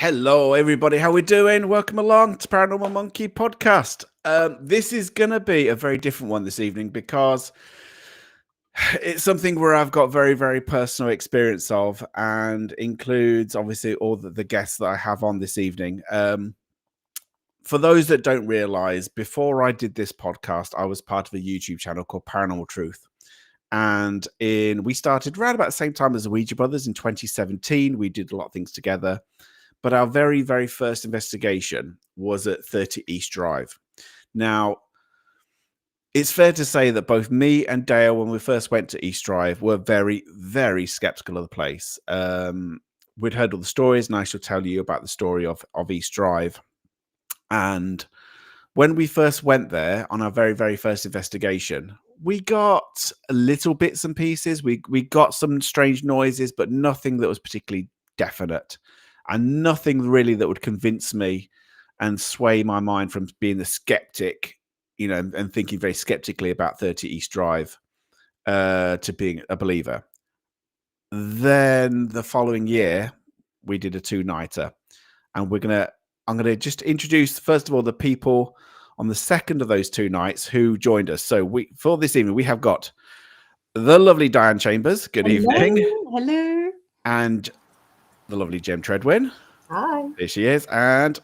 Hello, everybody. How we doing? Welcome along to Paranormal Monkey Podcast. This is going to be a very different one this evening because it's something where I've got very, very personal experience of, and includes obviously all the guests that I have on this evening. For those that don't realize, before I did this podcast, I was part of a YouTube channel called Paranormal Truth. And we started around about the same time as the Ouija Brothers in 2017. We did a lot of things together. But our very, very first investigation was at 30 East Drive. Now, it's fair to say that both me and Dale, when we first went to East Drive, were very, very skeptical of the place. We'd heard all the stories, and I shall tell you about the story of East Drive. And when we first went there on our very, very first investigation, we got little bits and pieces. We got some strange noises, but nothing that was particularly definite. And nothing really that would convince me and sway my mind from being the skeptic, and thinking very skeptically about 30 East Drive to being a believer. Then the following year, we did a two-nighter. And I'm going to just introduce, first of all, the people on the second of those two nights who joined us. So for this evening, we have got the lovely Diane Chambers. Good evening. Hello. And the lovely Jem Tredwin. Hi. There she is. And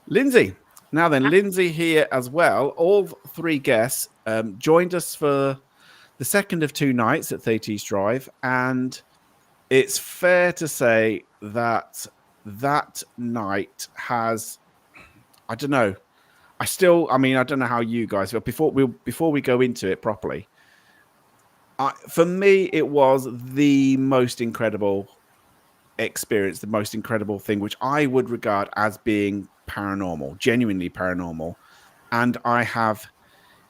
Linzi. Now then, Linzi here as well. All three guests joined us for the second of two nights at 30 East Drive. And it's fair to say that night has, I don't know. I don't know how you guys feel. Before we go into it properly, for me, it was the most incredible experience, the most incredible thing, which I would regard as being paranormal, genuinely paranormal. And I have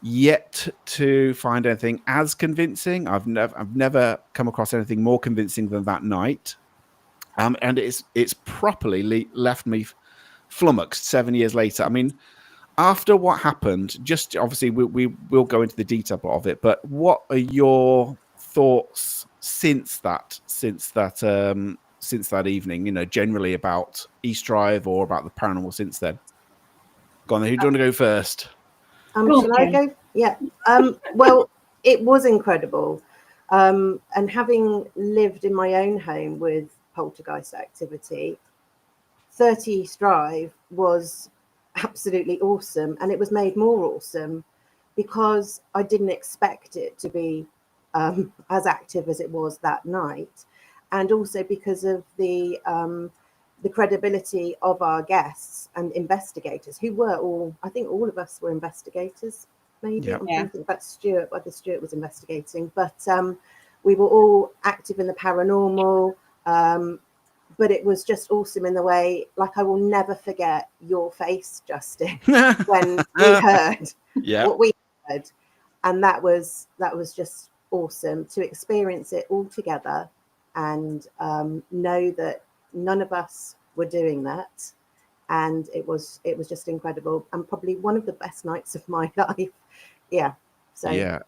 yet to find anything as convincing. I've never come across anything more convincing than that night. And it's properly left me flummoxed 7 years later. I mean, after what happened, just obviously we will go into the detail of it, but what are your thoughts since that evening, generally about East Drive or about the paranormal since then? Go on then, who do you want to go first? Shall I go? Yeah. Well, it was incredible. And having lived in my own home with poltergeist activity, 30 East Drive was absolutely awesome. And it was made more awesome because I didn't expect it to be as active as it was that night. And also because of the credibility of our guests and investigators, who were I think all of us were investigators, maybe. Yeah. I'm thinking about Stuart, whether Stuart was investigating, but we were all active in the paranormal. But it was just awesome in the way, like, I will never forget your face, Justin, when we heard what we heard. And that was just awesome to experience it all together and know that none of us were doing that. And it was just incredible and probably one of the best nights of my life. Yeah. So yeah.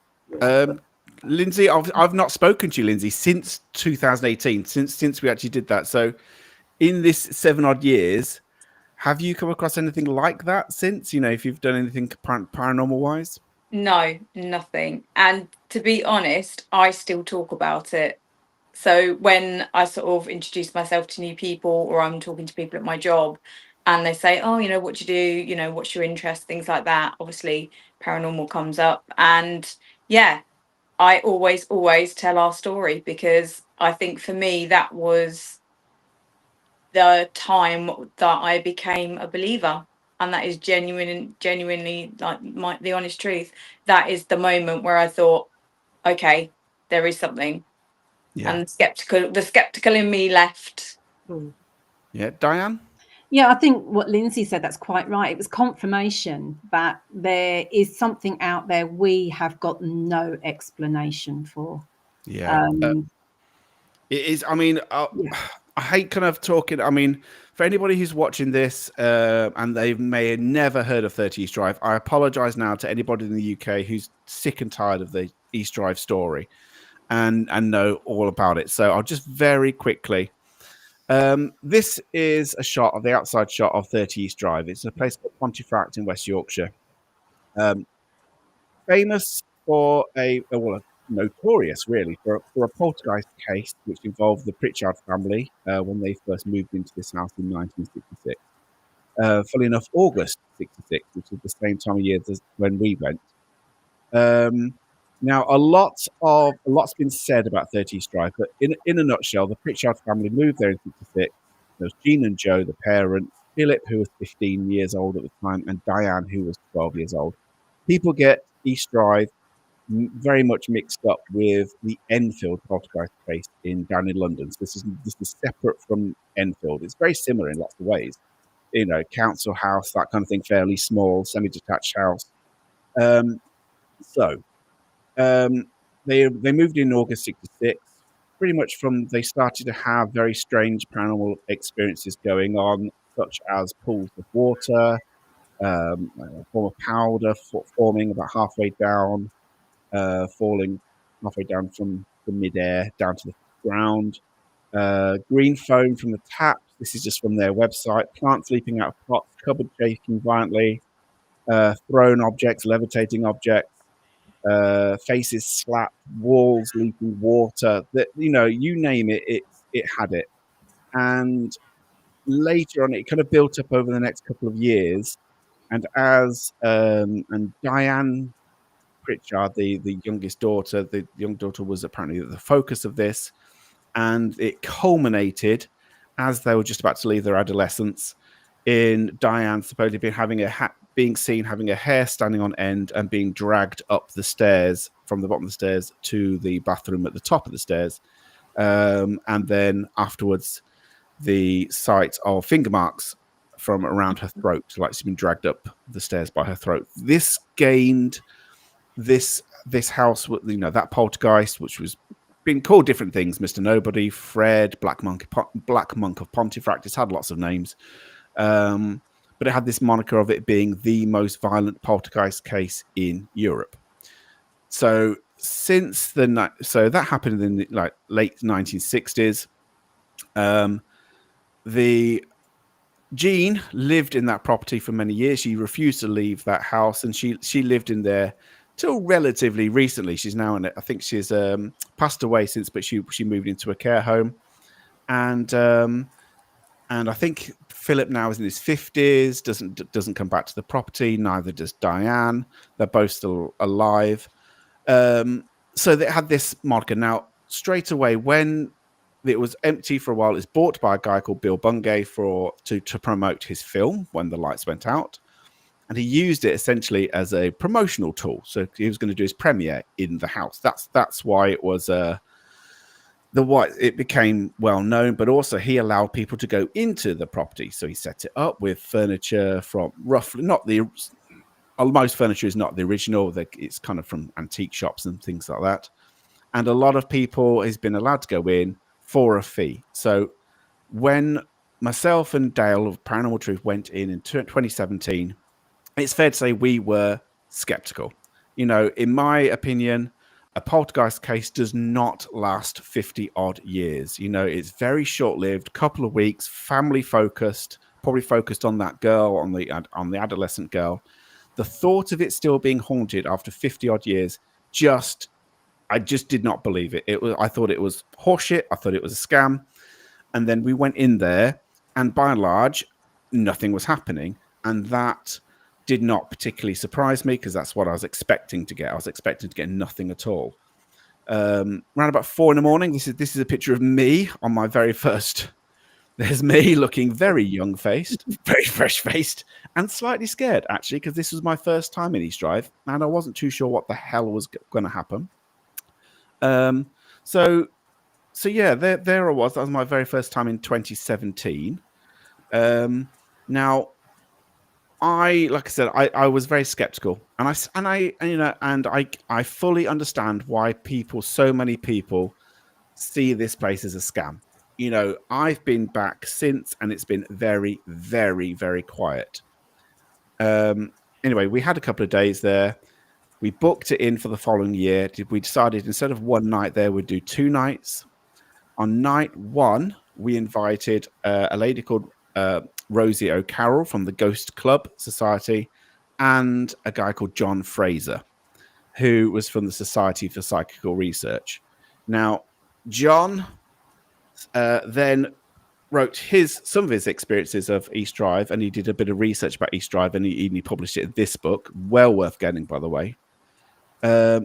Linzi, I've not spoken to you, Linzi, since 2018, since we actually did that. So in this 7 odd years, have you come across anything like that since, if you've done anything paranormal wise? No, nothing. And to be honest, I still talk about it. So when I sort of introduce myself to new people, or I'm talking to people at my job and they say, oh, what do you do? What's your interest? Things like that. Obviously, paranormal comes up. And yeah, I always tell our story because I think for me, that was the time that I became a believer. And that is genuinely like the honest truth. That is the moment where I thought, okay, there is something. Yeah. And the skeptical in me left. Yeah, Diane? Yeah, I think what Linzi said, that's quite right. It was confirmation that there is something out there we have got no explanation for. Yeah. It is, I hate kind of talking. I mean, for anybody who's watching this and they may have never heard of 30 East Drive, I apologize now to anybody in the UK who's sick and tired of the East Drive story and know all about it. So I'll just very quickly This is a shot of the outside shot of 30 East Drive. It's a place called Pontefract in West Yorkshire. Famous for notorious really for a poltergeist case which involved the Pritchard family when they first moved into this house in 1966. Funnily enough, August 66, which is the same time of year as when we went. Now, a lot's been said about 30 East Drive, but in a nutshell, the Pritchard family moved there in 66. There was Jean and Joe, the parents, Philip, who was 15 years old at the time, and Diane, who was 12 years old. People get East Drive very much mixed up with the Enfield poltergeist case down in London. So this is separate from Enfield. It's very similar in lots of ways. You know, council house, that kind of thing, fairly small, semi-detached house. They moved in August 66. Pretty much they started to have very strange paranormal experiences going on, such as pools of water, a form of powder forming about halfway down, falling halfway down from midair down to the ground. Green foam from the taps. This is just from their website. Plants leaping out of pots, cupboard shaking violently, thrown objects, levitating objects, faces slapped, walls leaking water. That, you know, you name it, it had it. And later on, it kind of built up over the next couple of years. And and Diane Pritchard, the youngest daughter, the young daughter was apparently the focus of this, and it culminated as they were just about to leave their adolescence in Diane supposedly being seen having a hair standing on end and being dragged up the stairs from the bottom of the stairs to the bathroom at the top of the stairs, and then afterwards the sight of finger marks from around her throat, like she's been dragged up the stairs by her throat. This gained this house, you know, that poltergeist, which was been called different things, Mr. Nobody, Fred, Black Monk of Pontefract. It's had lots of names, but it had this moniker of it being the most violent poltergeist case in Europe. So that happened in the late 1960s. The Jean lived in that property for many years. She refused to leave that house, and she lived in there till relatively recently. She's now in it. I think she's passed away since, but she moved into a care home, and I think Philip now is in his 50s. Doesn't come back to the property. Neither does Diane. They're both still alive. So they had this moniker. Now, straight away, when it was empty for a while, it's bought by a guy called Bill Bungay to promote his film when the lights went out. And he used it essentially as a promotional tool. So he was going to do his premiere in the house. That's why it was it became well known. But also he allowed people to go into the property. So he set it up with furniture from roughly most furniture is not the original. It's kind of from antique shops and things like that. And a lot of people has been allowed to go in for a fee. So when myself and Dale of Paranormal Truth went in 2017, it's fair to say we were skeptical. You know, in my opinion, a poltergeist case does not last 50 odd years. You know, it's very short-lived, couple of weeks, family focused, probably focused on that girl, on the adolescent girl. The thought of it still being haunted after 50 odd years, I just did not believe it. I thought it was horseshit. I thought it was a scam. And then we went in there, and by and large, nothing was happening. And that did not particularly surprise me, because that's what I was expecting to get. I was expecting to get nothing at all. Around about 4 a.m, this is a picture of me on my very first. There's me looking very young-faced, very fresh-faced, and slightly scared, actually, because this was my first time in East Drive, and I wasn't too sure what the hell was going to happen. So yeah, there I was. That was my very first time in 2017. Now, like I said, I was very skeptical, and I fully understand why so many people see this place as a scam. You know, I've been back since, and it's been very, very, very quiet. Anyway, we had a couple of days there. We booked it in for the following year. We decided instead of one night there, we'd do 2 nights. On night 1, we invited a lady called Rosie O'Carroll from the Ghost Club Society and a guy called John Fraser, who was from the Society for Psychical Research. Now, John then wrote some of his experiences of East Drive, and he did a bit of research about East Drive, and he published it in this book, well worth getting, by the way.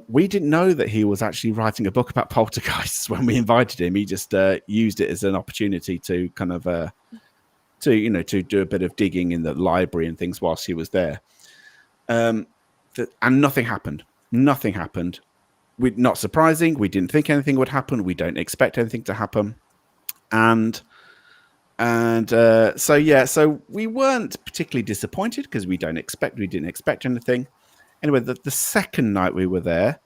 We didn't know that he was actually writing a book about poltergeists when we invited him. He just used it as an opportunity to kind of to do a bit of digging in the library and things whilst he was there. And nothing happened. Nothing happened. Not surprising. We didn't think anything would happen. We don't expect anything to happen. And so we weren't particularly disappointed because we didn't expect anything. Anyway, the second night we were there,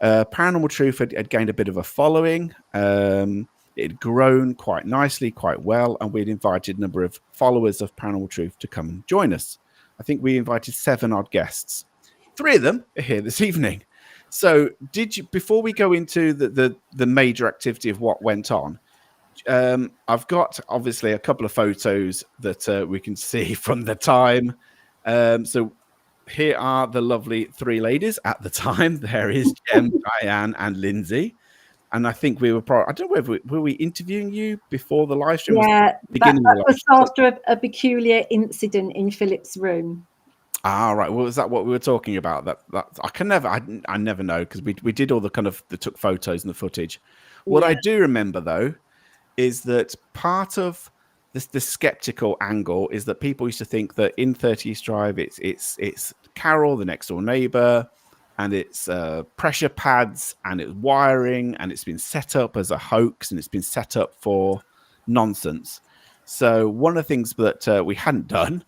Paranormal Truth had gained a bit of a following. It had grown quite nicely, quite well, and we'd invited a number of followers of Paranormal Truth to come and join us. I think we invited 7 odd guests. 3 of them are here this evening. So before we go into the major activity of what went on, I've got obviously a couple of photos that we can see from the time. So here are the lovely 3 ladies at the time. There is Jem, Diane, and Linzi. And I think we were I don't know whether were we interviewing you before the live stream? Yeah, that was after a peculiar incident in Philip's room. Ah, right. Well, was that what we were talking about? That I never know, because we did all the kind of took photos and the footage. What I do remember though is that part of the skeptical angle is that people used to think that in 30 East Drive it's Carol, the next door neighbor, and it's pressure pads and it's wiring, and it's been set up as a hoax, and it's been set up for nonsense. So one of the things that we hadn't done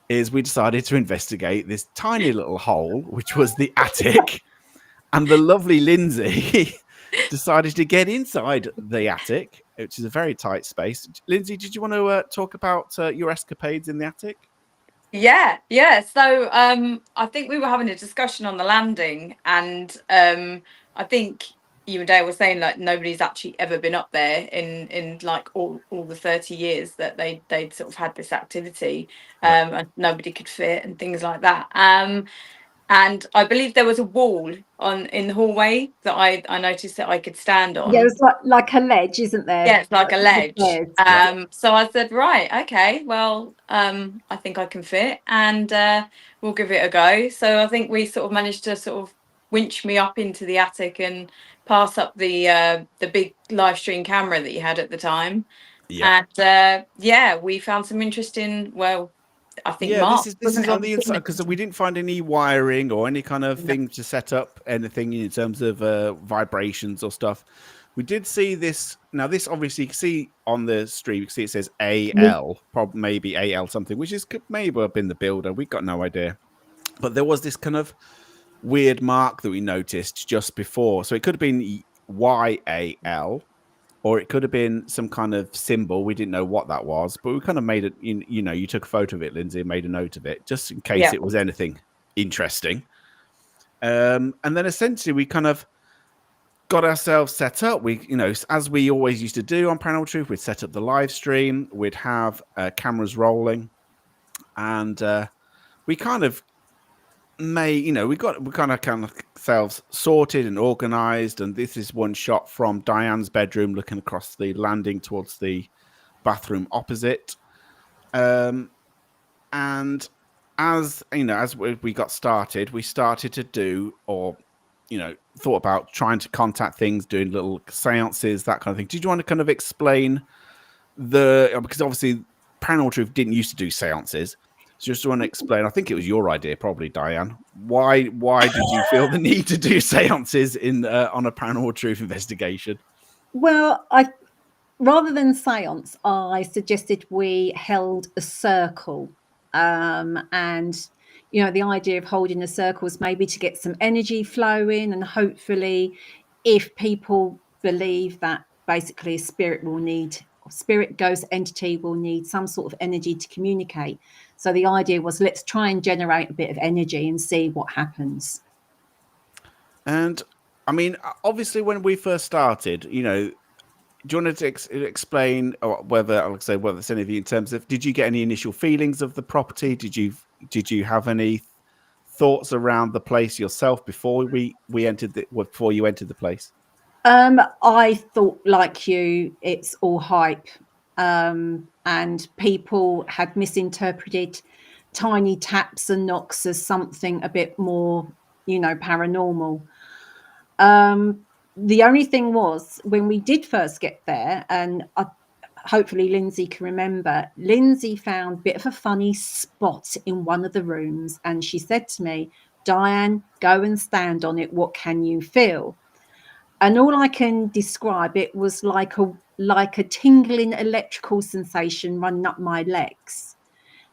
is we decided to investigate this tiny little hole, which was the attic, and the lovely Linzi decided to get inside the attic, which is a very tight space. Linzi, did you want to talk about your escapades in the attic? Yeah. So I think we were having a discussion on the landing, and I think you and Dale were saying like nobody's actually ever been up there in like all the 30 years that they'd sort of had this activity, and nobody could fit and things like that. And I believe there was a wall in the hallway that I noticed that I could stand on. Yeah, it's like a ledge, isn't there? Yeah, it's like a ledge. So I said, right, okay, well, I think I can fit, and we'll give it a go. So I think we sort of managed to sort of winch me up into the attic and pass up the big live stream camera that you had at the time. Yeah. And we found some interesting, I think this is on the inside, because we didn't find any wiring or any kind of thing to set up anything in terms of vibrations or stuff. We did see this. Now, this obviously you can see on the stream, you can see it says AL, probably maybe AL something, which is maybe have been the builder. We've got no idea. But there was this kind of weird mark that we noticed just before. So it could have been YAL, or it could have been some kind of symbol. We didn't know what that was, but we kind of made it, you took a photo of it, Linzi, and made a note of it, just in case it was anything interesting. And then essentially we kind of got ourselves set up. We, as we always used to do on Paranormal Truth, we'd set up the live stream, we'd have cameras rolling, and we kind of we kind of ourselves sorted and organized. And this is one shot from Diane's bedroom looking across the landing towards the bathroom opposite. And as we got started, we started to do, or thought about trying to contact things, doing little seances, that kind of thing. Did you want to kind of explain because obviously Paranormal Truth didn't used to do seances. So just want to explain, I think it was your idea, probably, Diane. Why did you feel the need to do seances on a Paranormal Truth investigation? Well, rather than seance, I suggested we held a circle. And, the idea of holding a circle is maybe to get some energy flowing, and hopefully if people believe that basically a spirit ghost entity will need some sort of energy to communicate. So the idea was, let's try and generate a bit of energy and see what happens. And I mean, obviously when we first started, do you want to explain, or whether, like I say, whether it's anything in terms of, did you get any initial feelings of the property? Did you have any thoughts around the place yourself before we entered before you entered the place? I thought, like you, it's all hype, and people had misinterpreted tiny taps and knocks as something a bit more, paranormal. The only thing was, when we did first get there, and hopefully Linzi can remember, Linzi found a bit of a funny spot in one of the rooms, and she said to me, "Diane, go and stand on it. What can you feel?" And all I can describe, it was like a tingling electrical sensation running up my legs.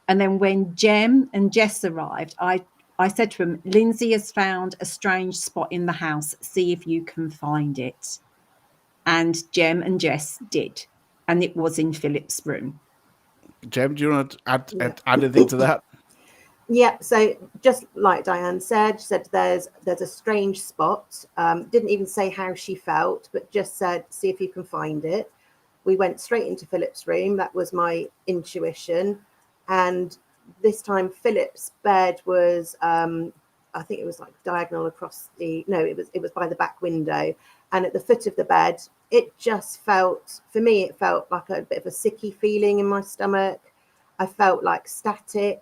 And then when Jem and Jess arrived, I said to him, "Linzi has found a strange spot in the house. See if you can find it." And Jem and Jess did. And it was in Philip's room. Jem, do you want to add anything to that? Yeah, so just like Diane said, she said there's a strange spot. Didn't even say how she felt, but just said, "See if you can find it." We went straight into Philip's room. That was my intuition. And this time Philip's bed was, I think it was like diagonal across it was by the back window. And at the foot of the bed, it just felt, for me, it felt like a bit of a sicky feeling in my stomach. I felt like static.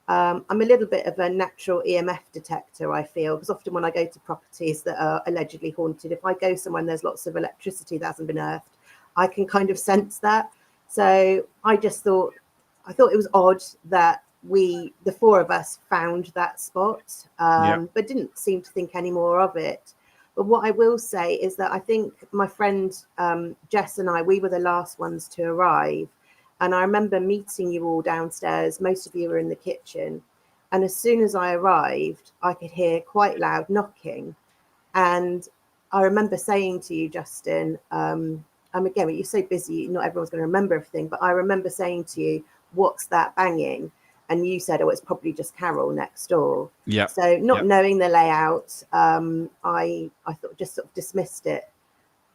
I'm a little bit of a natural EMF detector, I feel, because often when I go to properties that are allegedly haunted, if I go somewhere and there's lots of electricity that hasn't been earthed, I can kind of sense that. So I thought it was odd that the four of us found that spot, but didn't seem to think any more of it. But what I will say is that I think my friend Jess and we were the last ones to arrive. And I remember meeting you all downstairs. Most of you were in the kitchen. And as soon as I arrived, I could hear quite loud knocking. And I remember saying to you, Justin, again, you're so busy, not everyone's going to remember everything. But I remember saying to you, "What's that banging?" And you said, "Oh, it's probably just Carol next door." Yeah. So not knowing the layout, I thought, just sort of dismissed it.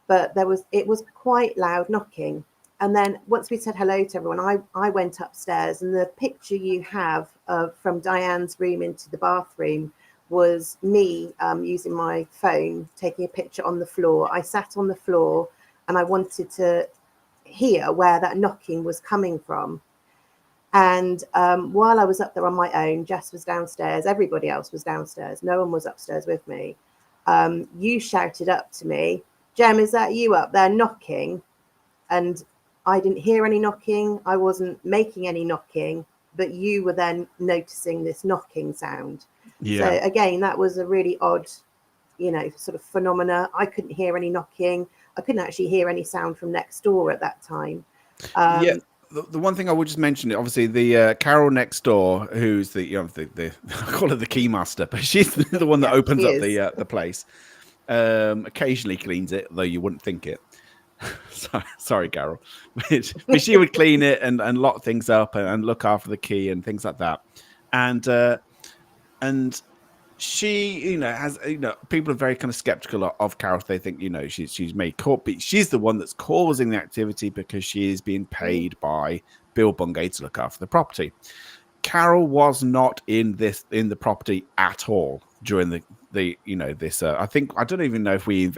But it was quite loud knocking. And then once we said hello to everyone, I went upstairs, and the picture you have from Diane's room into the bathroom was me using my phone, taking a picture on the floor. I sat on the floor and I wanted to hear where that knocking was coming from. And while I was up there on my own, Jess was downstairs. Everybody else was downstairs. No one was upstairs with me. You shouted up to me, "Jem, is that you up there knocking?" And I didn't hear any knocking. I wasn't making any knocking, but you were then noticing this knocking sound. Yeah. So again, that was a really odd, sort of phenomena. I couldn't hear any knocking. I couldn't actually hear any sound from next door at that time. The one thing I would just mention, obviously, the Carol next door, who's the I call her the key master, but she's the one that opens up the place. Occasionally cleans it, though you wouldn't think it. Sorry, Carol. But she would clean it and lock things up and look after the key and things like that. And she, has, people are very kind of skeptical of Carol. They think, she's made court, but she's the one that's causing the activity because she is being paid by Bill Bungay to look after the property. Carol was not in the property at all during this. I don't even know if we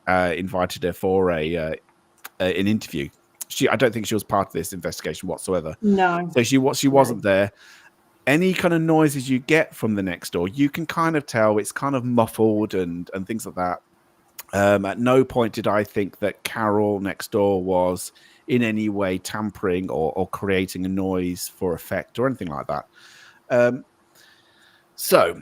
invited her for an interview. I don't think she was part of this investigation whatsoever. No. So she wasn't there. Any kind of noises you get from the next door, you can kind of tell it's kind of muffled and things like that. At no point did I think that Carol next door was in any way tampering or creating a noise for effect or anything like that. So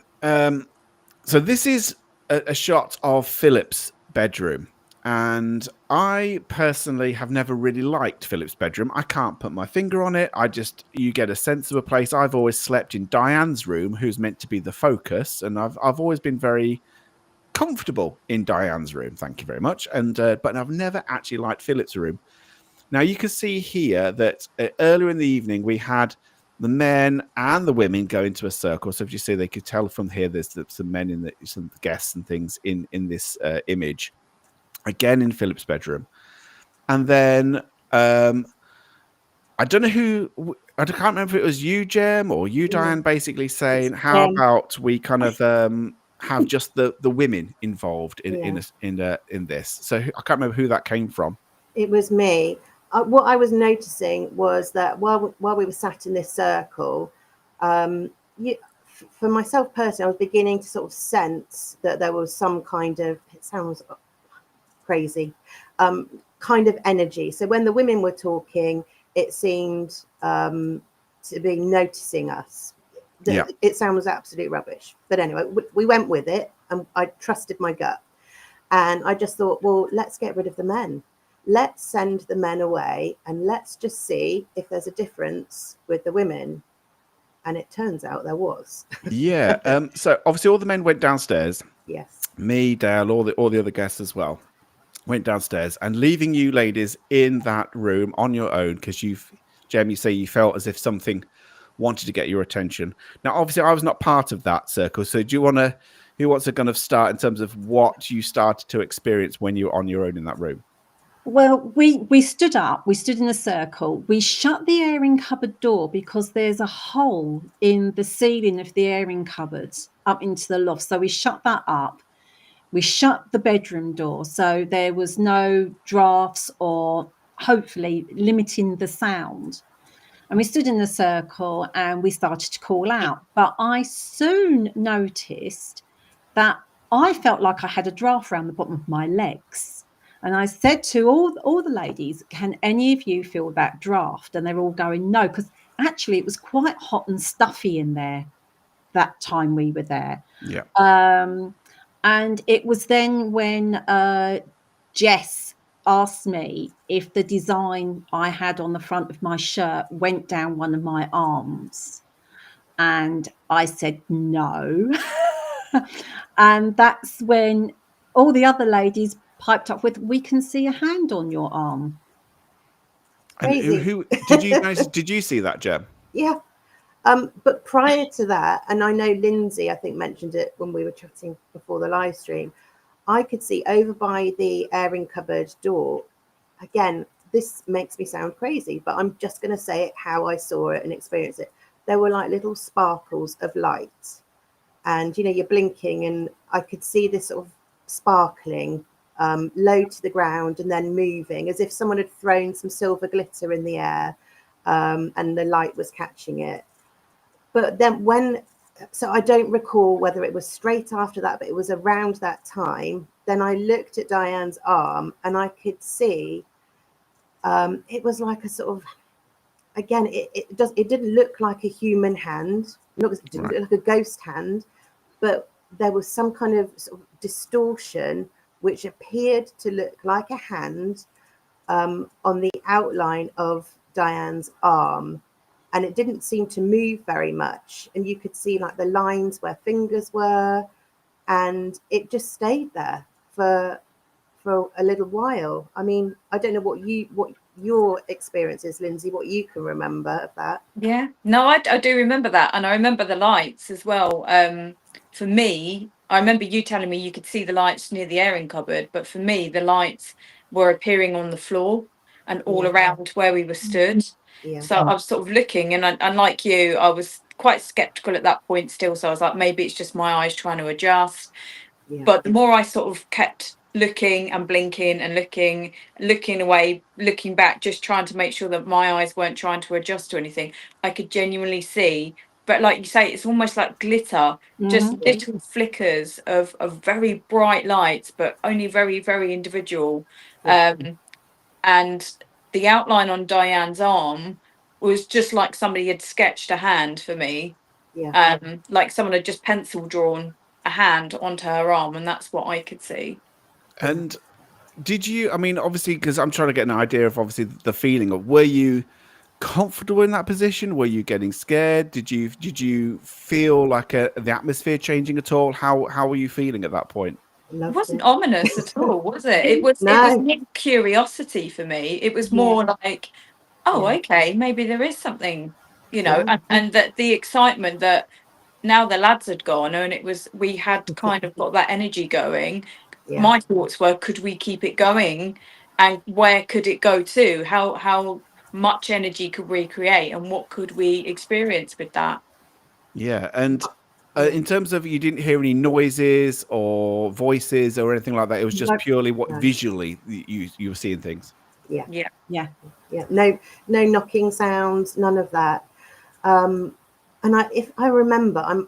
this is a shot of Philip's bedroom. And I personally have never really liked Philip's bedroom. I can't put my finger on it. You get a sense of a place. I've always slept in Diane's room, who's meant to be the focus. And I've always been very comfortable in Diane's room. Thank you very much. And but I've never actually liked Philip's room. Now you can see here that earlier in the evening, we had the men and the women go into a circle. So if you see, they could tell from here, there's some men some guests and things in this image. Again, in Philip's bedroom. And then I don't know who, I can't remember if it was you, Jem, or you, Diane, basically saying, how about we kind of have just the women involved in this. So I can't remember who that came from. It was me. What I was noticing was that while we were sat in this circle, for myself personally, I was beginning to sort of sense that there was some kind of, it sounds crazy, kind of energy. So when the women were talking, it seemed to be noticing us. It sounds absolute rubbish. But anyway, we went with it, and I trusted my gut. And I just thought, well, let's get rid of the men. Let's send the men away, and let's just see if there's a difference with the women. And it turns out there was. Yeah. So obviously all the men went downstairs. Yes. Me, Dale, all the other guests as well went downstairs, and leaving you ladies in that room on your own, because Jem, you say you felt as if something wanted to get your attention. Now, obviously, I was not part of that circle. So who wants to kind of start in terms of what you started to experience when you were on your own in that room? Well, we stood up, we stood in a circle, we shut the airing cupboard door because there's a hole in the ceiling of the airing cupboard up into the loft. So we shut that up. We shut the bedroom door, so there was no drafts or hopefully limiting the sound. And we stood in a circle and we started to call out. But I soon noticed that I felt like I had a draft around the bottom of my legs. And I said to all the ladies, can any of you feel that draft? And they're all going, no, because actually it was quite hot and stuffy in there that time we were there. Yeah. And it was then when Jess asked me if the design I had on the front of my shirt went down one of my arms. And I said no. And that's when all the other ladies piped up with, we can see a hand on your arm. And who did you see that, Jem? Yeah. But prior to that, and I know Linzi, I think, mentioned it when we were chatting before the live stream, I could see over by the airing cupboard door. Again, this makes me sound crazy, but I'm just going to say it how I saw it and experienced it. There were like little sparkles of light, and you're blinking, and I could see this sort of sparkling low to the ground and then moving as if someone had thrown some silver glitter in the air, and the light was catching it. But then so I don't recall whether it was straight after that, but it was around that time. Then I looked at Diane's arm and I could see it was like a sort of, again, it didn't look like a human hand. It didn't look like a ghost hand, but there was some kind of sort of distortion which appeared to look like a hand on the outline of Diane's arm. And it didn't seem to move very much. And you could see like the lines where fingers were, and it just stayed there for a little while. I mean, I don't know what your experience is, Linzi, what you can remember of that. Yeah, no, I do remember that. And I remember the lights as well. For me, I remember you telling me you could see the lights near the airing cupboard, but for me, the lights were appearing on the floor and all around where we were stood. Yeah. So I was sort of looking, and like you, I was quite skeptical at that point still. So I was like, maybe it's just my eyes trying to adjust. Yeah. But the more I sort of kept looking and blinking and looking away, looking back, just trying to make sure that my eyes weren't trying to adjust to anything, I could genuinely see. But like you say, it's almost like glitter, just little flickers of very bright lights, but only very, very individual. And the outline on Diane's arm was just like somebody had sketched a hand for me. Yeah. Like someone had just pencil drawn a hand onto her arm, and that's what I could see. And did you, I mean, obviously, because I'm trying to get an idea of obviously the feeling of, were you comfortable in that position? Were you getting scared? Did you feel like the atmosphere changing at all? How were you feeling at that point? It wasn't ominous at all, was it? It was more curiosity for me. It was more like, oh, okay, maybe there is something, and that the excitement that now the lads had gone and we had kind of got that energy going. My thoughts were, could we keep it going and where could it go to? How much energy could we create, and what could we experience with that? Yeah, and in terms of, you didn't hear any noises or voices or anything like that. It was just purely what visually you were seeing things. Yeah. No knocking sounds, none of that. And if I remember,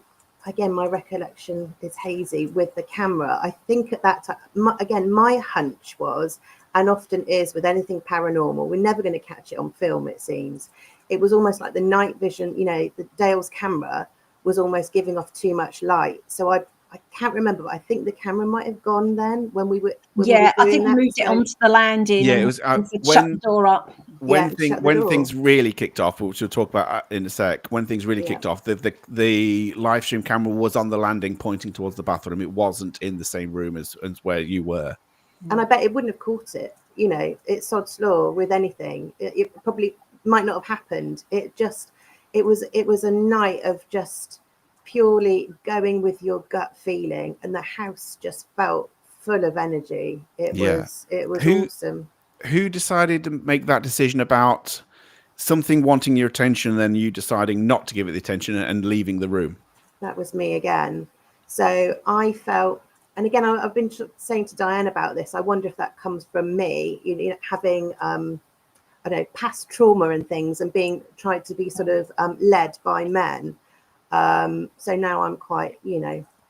my recollection is hazy with the camera. I think at that time, my hunch was, and often is with anything paranormal, we're never going to catch it on film, it seems. It was almost like the night vision, the Dale's camera was almost giving off too much light. So I can't remember, but I think the camera might have gone then when we were. I think we moved it onto the landing. Yeah, it was shut the door up. When things really kicked off, which we'll talk about in a sec. When things really kicked off, the live stream camera was on the landing, pointing towards the bathroom. It wasn't in the same room as where you were. And I bet it wouldn't have caught it. It's sod's law with anything. It probably might not have happened. It was a night of just purely going with your gut feeling, and the house just felt full of energy. It was awesome. Who decided to make that decision about something wanting your attention, and then you deciding not to give it the attention and leaving the room? That was me again. So I felt, and again, I've been saying to Diane about this, I wonder if that comes from me, having past trauma and things, and being tried to be sort of led by men. So now I'm quite,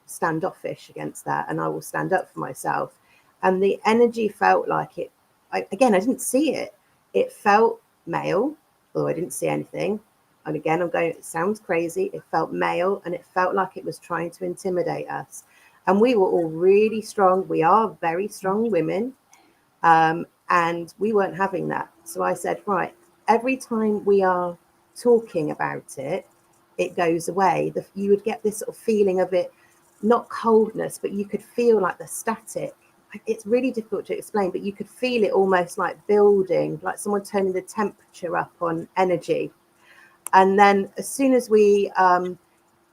standoffish against that, and I will stand up for myself. And the energy felt like it. I didn't see it. It felt male, although I didn't see anything. And again, it sounds crazy. It felt male, and it felt like it was trying to intimidate us. And we were all really strong. We are very strong women. And we weren't having that. So I said, right, every time we are talking about it, it goes away. You would get this sort of feeling of it, not coldness, but you could feel like the static. It's really difficult to explain, but you could feel it almost like building, like someone turning the temperature up on energy. And then as soon as we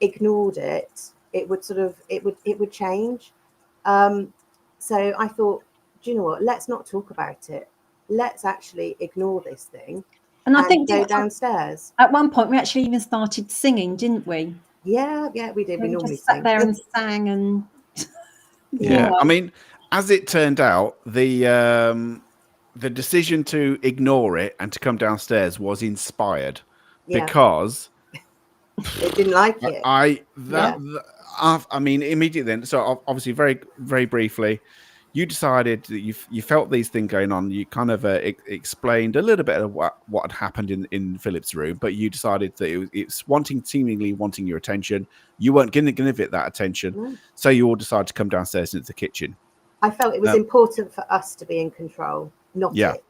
ignored it, it would change. So I thought, do you know what? Let's not talk about it. Let's actually ignore this thing. And I think go downstairs. At one point, we actually even started singing, didn't we? Yeah, we did. We normally just sat there and sang, and yeah. I mean, as it turned out, the decision to ignore it and to come downstairs was inspired because it didn't like it. I mean, immediately then. So obviously, very, very briefly, you decided that you felt these things going on. You kind of explained a little bit of what had happened in Philip's room, but you decided that it's seemingly wanting your attention. You weren't going to give it that attention, so you all decided to come downstairs into the kitchen. I felt it was important for us to be in control, not it,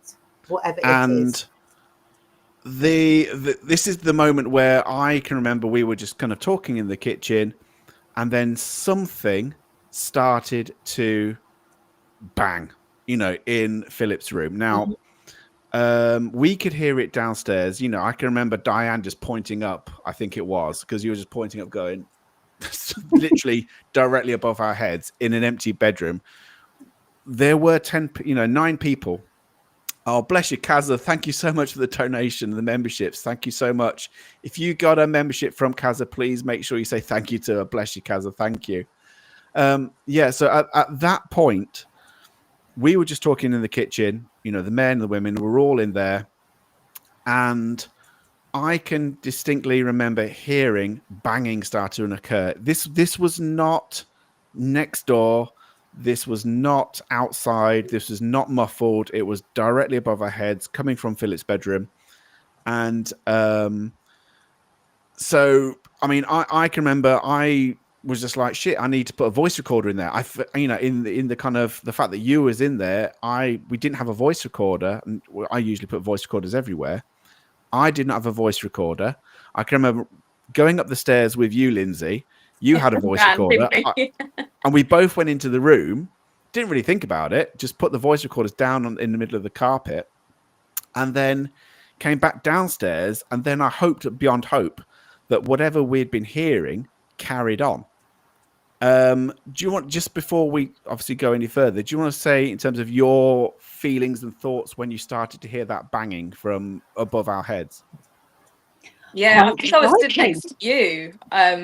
whatever it is. And this is the moment where I can remember we were just kind of talking in the kitchen, and then something started to bang, in Philip's room. Now, we could hear it downstairs. I can remember Diane just pointing up, I think it was, because you were just pointing up, going literally directly above our heads in an empty bedroom. There were 9 people. Oh, bless you, Kazza. Thank you so much for the donation, the memberships. Thank you so much. If you got a membership from Kazza, please make sure you say thank you to her. Bless you, Kazza. Thank you. So at that point, we were just talking in the kitchen. The men and the women were all in there. And I can distinctly remember hearing banging start to occur. This was not next door. This was not outside. This was not muffled. It was directly above our heads, coming from Philip's bedroom. And so, I mean, I can remember I was just like, shit, I need to put a voice recorder in there. In the kind of the fact that you was in there, we didn't have a voice recorder. And I usually put voice recorders everywhere. I did not have a voice recorder. I can remember going up the stairs with you, Linzi. You had a voice recorder. And we both went into the room, didn't really think about it, just put the voice recorders down in the middle of the carpet, and then came back downstairs. And then I hoped beyond hope that whatever we'd been hearing carried on. Do you want, just before we obviously go any further, do you want to say in terms of your feelings and thoughts when you started to hear that banging from above our heads? Yeah, I Quite think I was stood frightening. next to you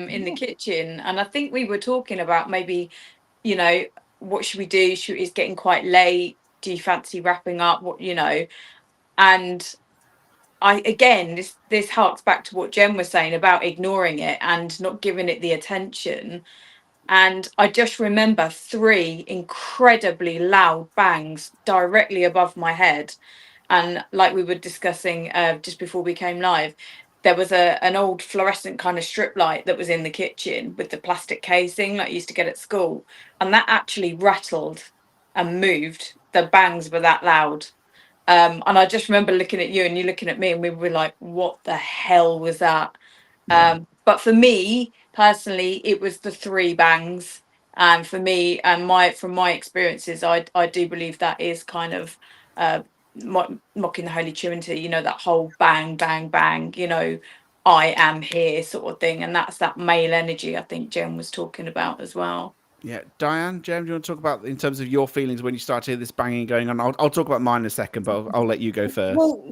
in the kitchen, and I think we were talking about maybe, you know, what should we do? It's getting quite late. Do you fancy wrapping up? What, you know? And this harks back to what Jen was saying about ignoring it and not giving it the attention. And I just remember 3 incredibly loud bangs directly above my head. And like we were discussing just before we came live, there was an old fluorescent kind of strip light that was in the kitchen with the plastic casing that I used to get at school. And that actually rattled and moved. The bangs were that loud. And I just remember looking at you and you looking at me, and we were like, what the hell was that? Yeah. But for me personally, it was the 3 bangs. And for me, and from my experiences, I do believe that is kind of mocking the Holy Trinity, you know, that whole bang, bang, bang, you know, I am here sort of thing. And that's that male energy I think Jen was talking about as well. Yeah, Diane, Jem, do you want to talk about in terms of your feelings when you start to hear this banging going on? I'll talk about mine in a second, but I'll let you go first. Well,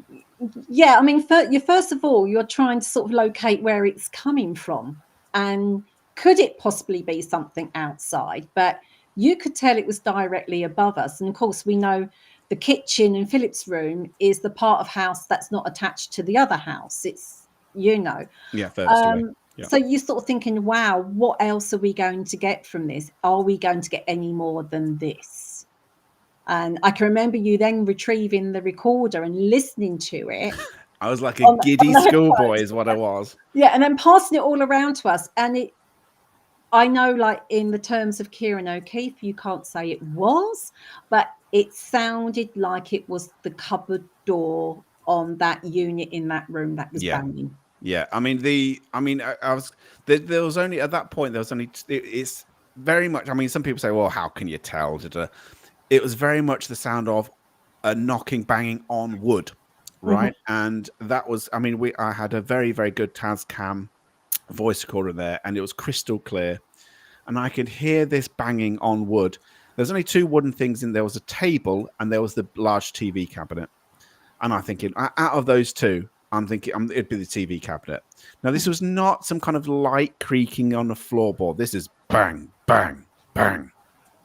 yeah, I mean, first of all, you're trying to sort of locate where it's coming from, and could it possibly be something outside? But you could tell it was directly above us, and of course, we know the kitchen in Philip's room is the part of house that's not attached to the other house. It's, you know, Yeah, furthest away. Yeah. So you're sort of thinking, wow, what else are we going to get from this? Are we going to get any more than this? And I can remember you then retrieving the recorder and listening to it. I was like a giddy schoolboy is what I was. Yeah, and then passing it all around to us. And I know, like in the terms of Kieran O'Keefe, you can't say it was, but it sounded like it was the cupboard door on that unit in that room that was banging. Yeah, I mean, I was there was only at that point there was only it's very much. I mean, some people say, well, how can you tell? It was very much the sound of a knocking, banging on wood, right? And that was, I mean, I had a very, very good Tascam voice recorder there, and it was crystal clear, and I could hear this banging on wood. There's only 2 wooden things in there. Was a table and there was the large TV cabinet, and I'm thinking, out of those 2, I'm thinking it'd be the TV cabinet. Now, this was not some kind of light creaking on the floorboard. This is bang, bang, bang,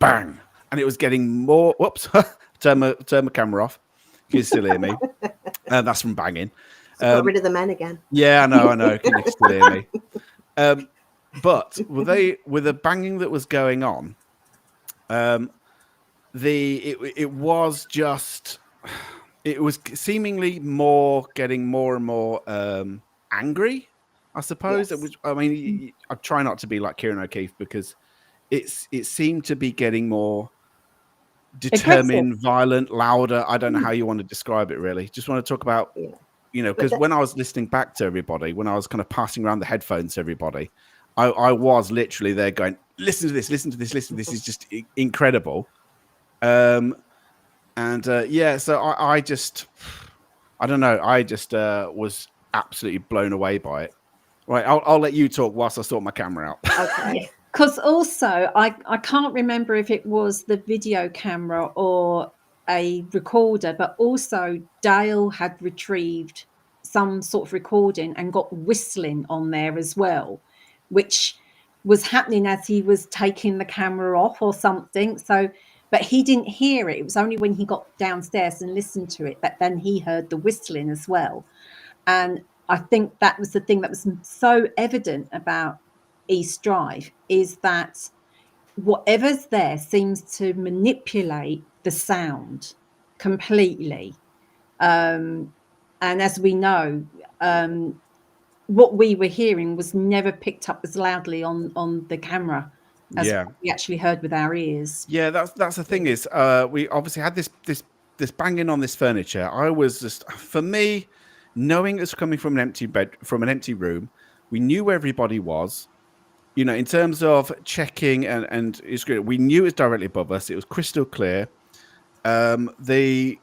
bang. And it was getting more. Whoops! turn my camera off. You can still hear me. That's from banging. Got rid of the men again. Yeah, I know. Can you still hear me? But with the banging that was going on, it was just. It was seemingly getting more and more angry, I suppose. Yes. I mean, I try not to be like Kieran O'Keefe because it seemed to be getting more determined, violent, louder. I don't know how you want to describe it, really. Just want to talk about, you know, because when I was listening back to everybody, when I was kind of passing around the headphones to everybody, I was literally there going, listen to this, listen to this, listen. This is just incredible. So I don't know. I just was absolutely blown away by it. Right, I'll let you talk whilst I sort my camera out. Okay. Because also, I can't remember if it was the video camera or a recorder, but also Dale had retrieved some sort of recording and got whistling on there as well, which was happening as he was taking the camera off or something. So, but he didn't hear it. It was only when he got downstairs and listened to it that then he heard the whistling as well. And I think that was the thing that was so evident about East Drive, is that whatever's there seems to manipulate the sound completely. And as we know, what we were hearing was never picked up as loudly on the camera as we actually heard with our ears. Yeah, that's the thing is, we obviously had this banging on this furniture. I was just, for me, knowing it's coming from an empty room, we knew where everybody was. You know, in terms of checking and it's good. We knew it was directly above us. It was crystal clear. The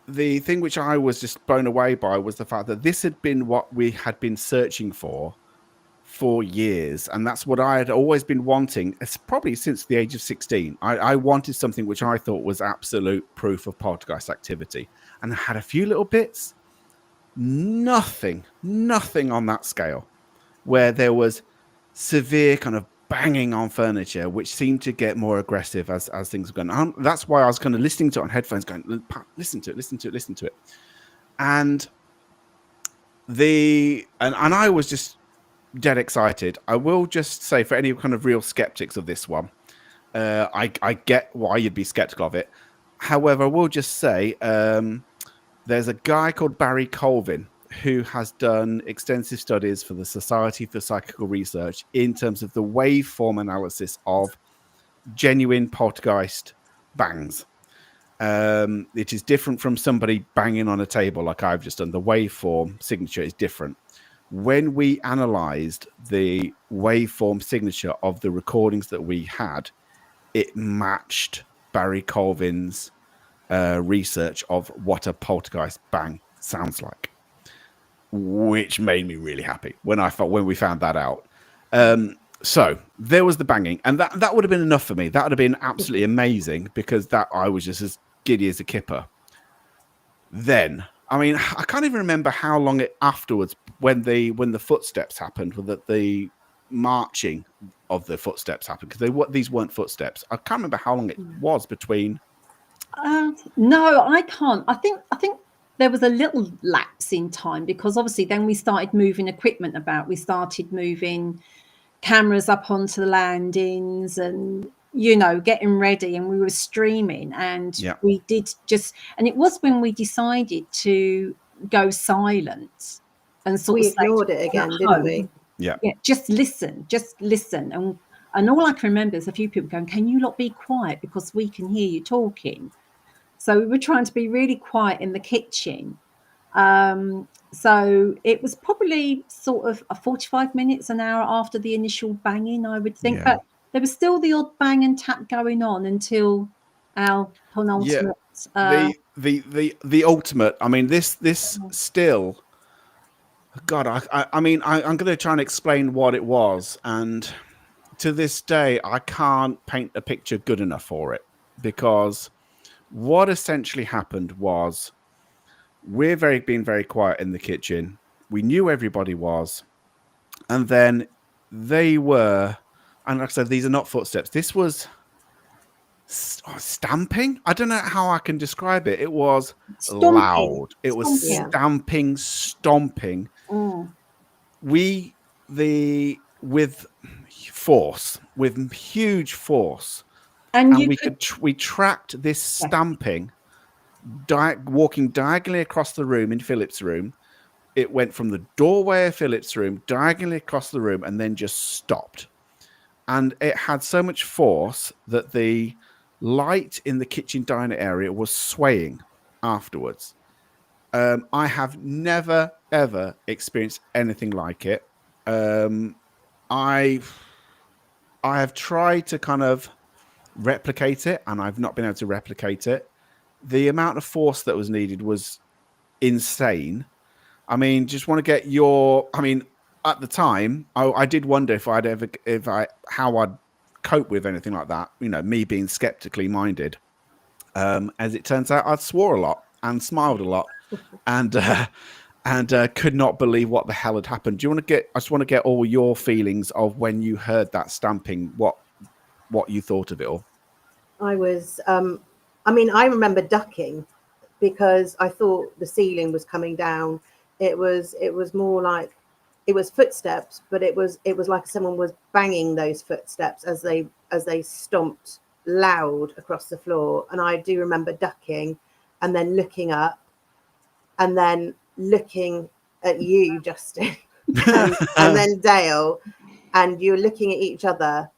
thing which I was just blown away by was the fact that this had been what we had been searching for for years, and that's what I had always been wanting. It's probably since the age of 16. I wanted something which I thought was absolute proof of poltergeist activity, and I had a few little bits. Nothing on that scale, where there was severe kind of banging on furniture, which seemed to get more aggressive as things were going on. That's why I was kind of listening to it on headphones, going, listen to it. And I was just dead excited. I will just say, for any kind of real skeptics of this one, I get why you'd be skeptical of it. However, I will just say there's a guy called Barry Colvin who has done extensive studies for the Society for Psychical Research in terms of the waveform analysis of genuine poltergeist bangs. It is different from somebody banging on a table like I've just done. The waveform signature is different. When we analyzed the waveform signature of the recordings that we had, it matched Barry Colvin's research of what a poltergeist bang sounds like, which made me really happy when we found that out. So there was the banging, and that would have been enough for me. That would have been absolutely amazing, because I was just as giddy as a kipper. Then, I mean, I can't even remember how long afterwards, when the footsteps happened, the marching of the footsteps happened, because these weren't footsteps. I can't remember how long it was between. No, I can't. I think there was a little lapse in time, because obviously then we started moving equipment about. We started moving cameras up onto the landings and, getting ready, and we were streaming, and we did and it was when we decided to go silent and sort we of ignored it again, didn't we? Yeah, just listen. And all I can remember is a few people going, "Can you not be quiet, because we can hear you talking?" So we were trying to be really quiet in the kitchen. So it was probably sort of a 45 minutes, an hour after the initial banging, I would think. But there was still the odd bang and tap going on until our penultimate. The ultimate. I mean, this still. God, I mean, I'm going to try and explain what it was, and to this day, I can't paint a picture good enough for it, because what essentially happened was, we're being very quiet in the kitchen. We knew everybody was, and then they were, and like I said, these are not footsteps. This was stamping. I don't know how I can describe it. It was loud. It was stomping. With force, with huge force, and we tracked this stamping, walking diagonally across the room in Philip's room. It went from the doorway of Philip's room diagonally across the room, and then just stopped. And it had so much force that the light in the kitchen diner area was swaying afterwards. I have never ever experienced anything like it. I have tried to kind of replicate it, and I've not been able to replicate it. The amount of force that was needed was insane. I mean, just want to get at the time, I did wonder how I'd cope with anything like that. Me being skeptically minded. As it turns out, I swore a lot and smiled a lot, and could not believe what the hell had happened. I just want to get all your feelings of when you heard that stamping. What you thought of it all? I was. I remember ducking, because I thought the ceiling was coming down. It was more like, it was footsteps, but it was like someone was banging those footsteps as they stomped loud across the floor. And I do remember ducking, and then looking up, and then looking at you, Justin, and then Dale, and you're looking at each other,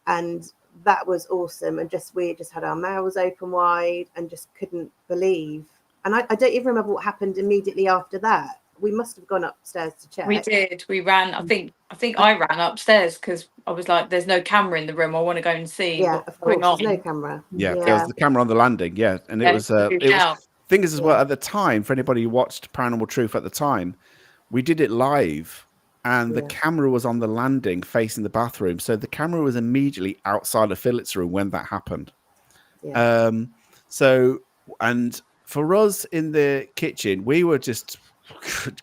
and that was awesome. And we just had our mouths open wide and just couldn't believe. And I don't even remember what happened immediately after that. We must have gone upstairs to check. We did. We ran. I think I ran upstairs, because I was like, "There's no camera in the room. I want to go and see what's going on." There's no camera. Yeah, there was the camera on the landing. Yeah, and it was. Thing is, as well, at the time, for anybody who watched Paranormal Truth at the time, we did it live and the camera was on the landing facing the bathroom. So the camera was immediately outside of Philip's room when that happened. Yeah. So, and for us in the kitchen, we were just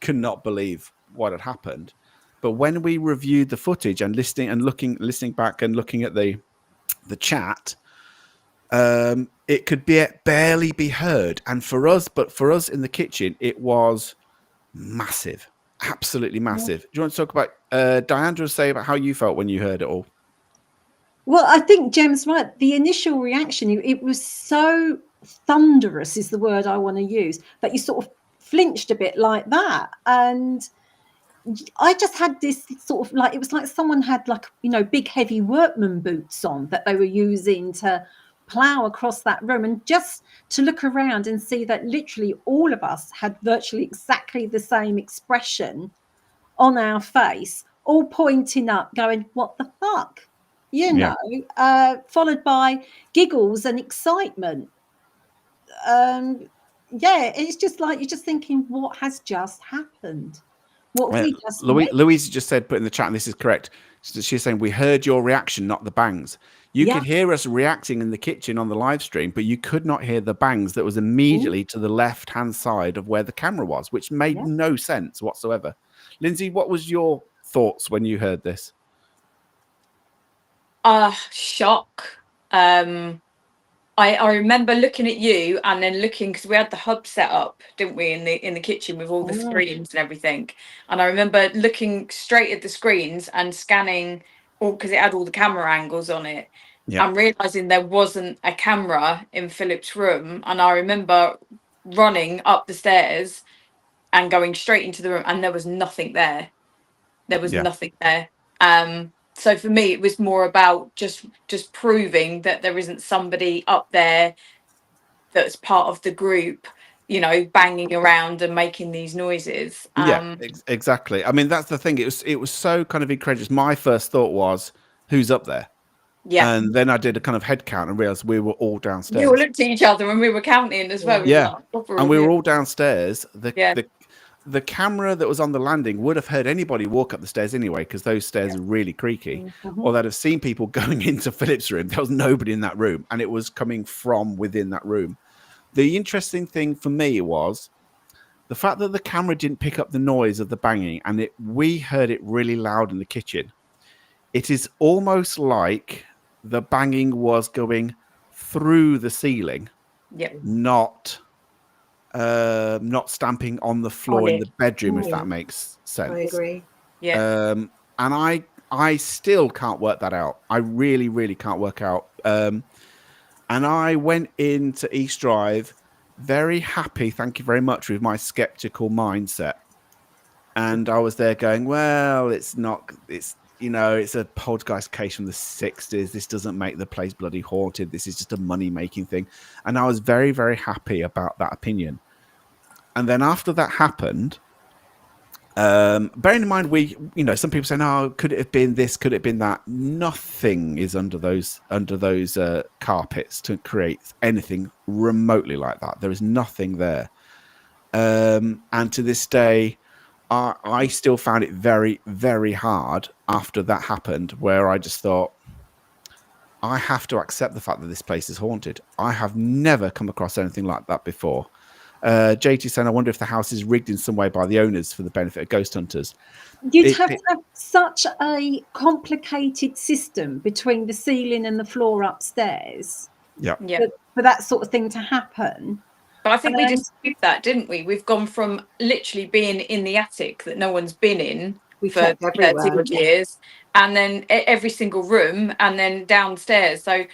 could not believe what had happened. But when we reviewed the footage and listening back and looking at the chat, it could barely be heard. And for us in the kitchen, it was massive, absolutely massive. Do you want to talk about Diane? Do you want to say about how you felt when you heard it all? Well, I think Jem's right. The initial reaction, it was so thunderous is the word I want to use, that you sort of flinched a bit like that. And I just had this sort of like, it was like someone had like, big heavy workman boots on that they were using to plow across that room, and just to look around and see that literally all of us had virtually exactly the same expression on our face, all pointing up going, what the fuck? Followed by giggles and excitement. It's just like, you're just thinking, what has just happened? What have we just Louise just said, put in the chat, and this is correct. She's saying, we heard your reaction, not the bangs. You could hear us reacting in the kitchen on the live stream, but you could not hear the bangs that was immediately to the left-hand side of where the camera was, which made no sense whatsoever. Linzi, what was your thoughts when you heard this? Shock. I remember looking at you and then looking, because we had the hub set up, didn't we, in the kitchen with all the screens and everything. And I remember looking straight at the screens and scanning, because it had all the camera angles on it, and realizing there wasn't a camera in Philip's room. And I remember running up the stairs and going straight into the room, and there was nothing there. There was nothing there. So for me, it was more about just proving that there isn't somebody up there that's part of the group, banging around and making these noises. Exactly. I mean, that's the thing. It was so kind of incredulous. My first thought was, who's up there? Yeah. And then I did a kind of head count and realized we were all downstairs. We all looked at each other and we were counting as well. And we were all downstairs. The camera that was on the landing would have heard anybody walk up the stairs anyway, because those stairs are really creaky. Or they'd have seen people going into Philip's room. There was nobody in that room, and it was coming from within that room. The interesting thing for me was the fact that the camera didn't pick up the noise of the banging, and we heard it really loud in the kitchen. It is almost like the banging was going through the ceiling, not stamping on the floor in the bedroom, if that makes sense. I agree. And I still can't work that out. I really, really can't work out. And I went into East Drive very happy, thank you very much, with my skeptical mindset. And I was there going, well, it's a poltergeist case from the 60s. This doesn't make the place bloody haunted. This is just a money-making thing. And I was very, very happy about that opinion. And then after that happened, bearing in mind, some people say, no, could it have been this? Could it have been that? Nothing is under those carpets to create anything remotely like that. There is nothing there. And to this day, I still found it very, very hard after that happened, where I just thought, I have to accept the fact that this place is haunted. I have never come across anything like that before. JT saying, I wonder if the house is rigged in some way by the owners for the benefit of ghost hunters. You'd have to have such a complicated system between the ceiling and the floor upstairs for that sort of thing to happen. But I think we just did that, didn't we? We've gone from literally being in the attic that no one's been in for 30 years, and then every single room, and then downstairs. So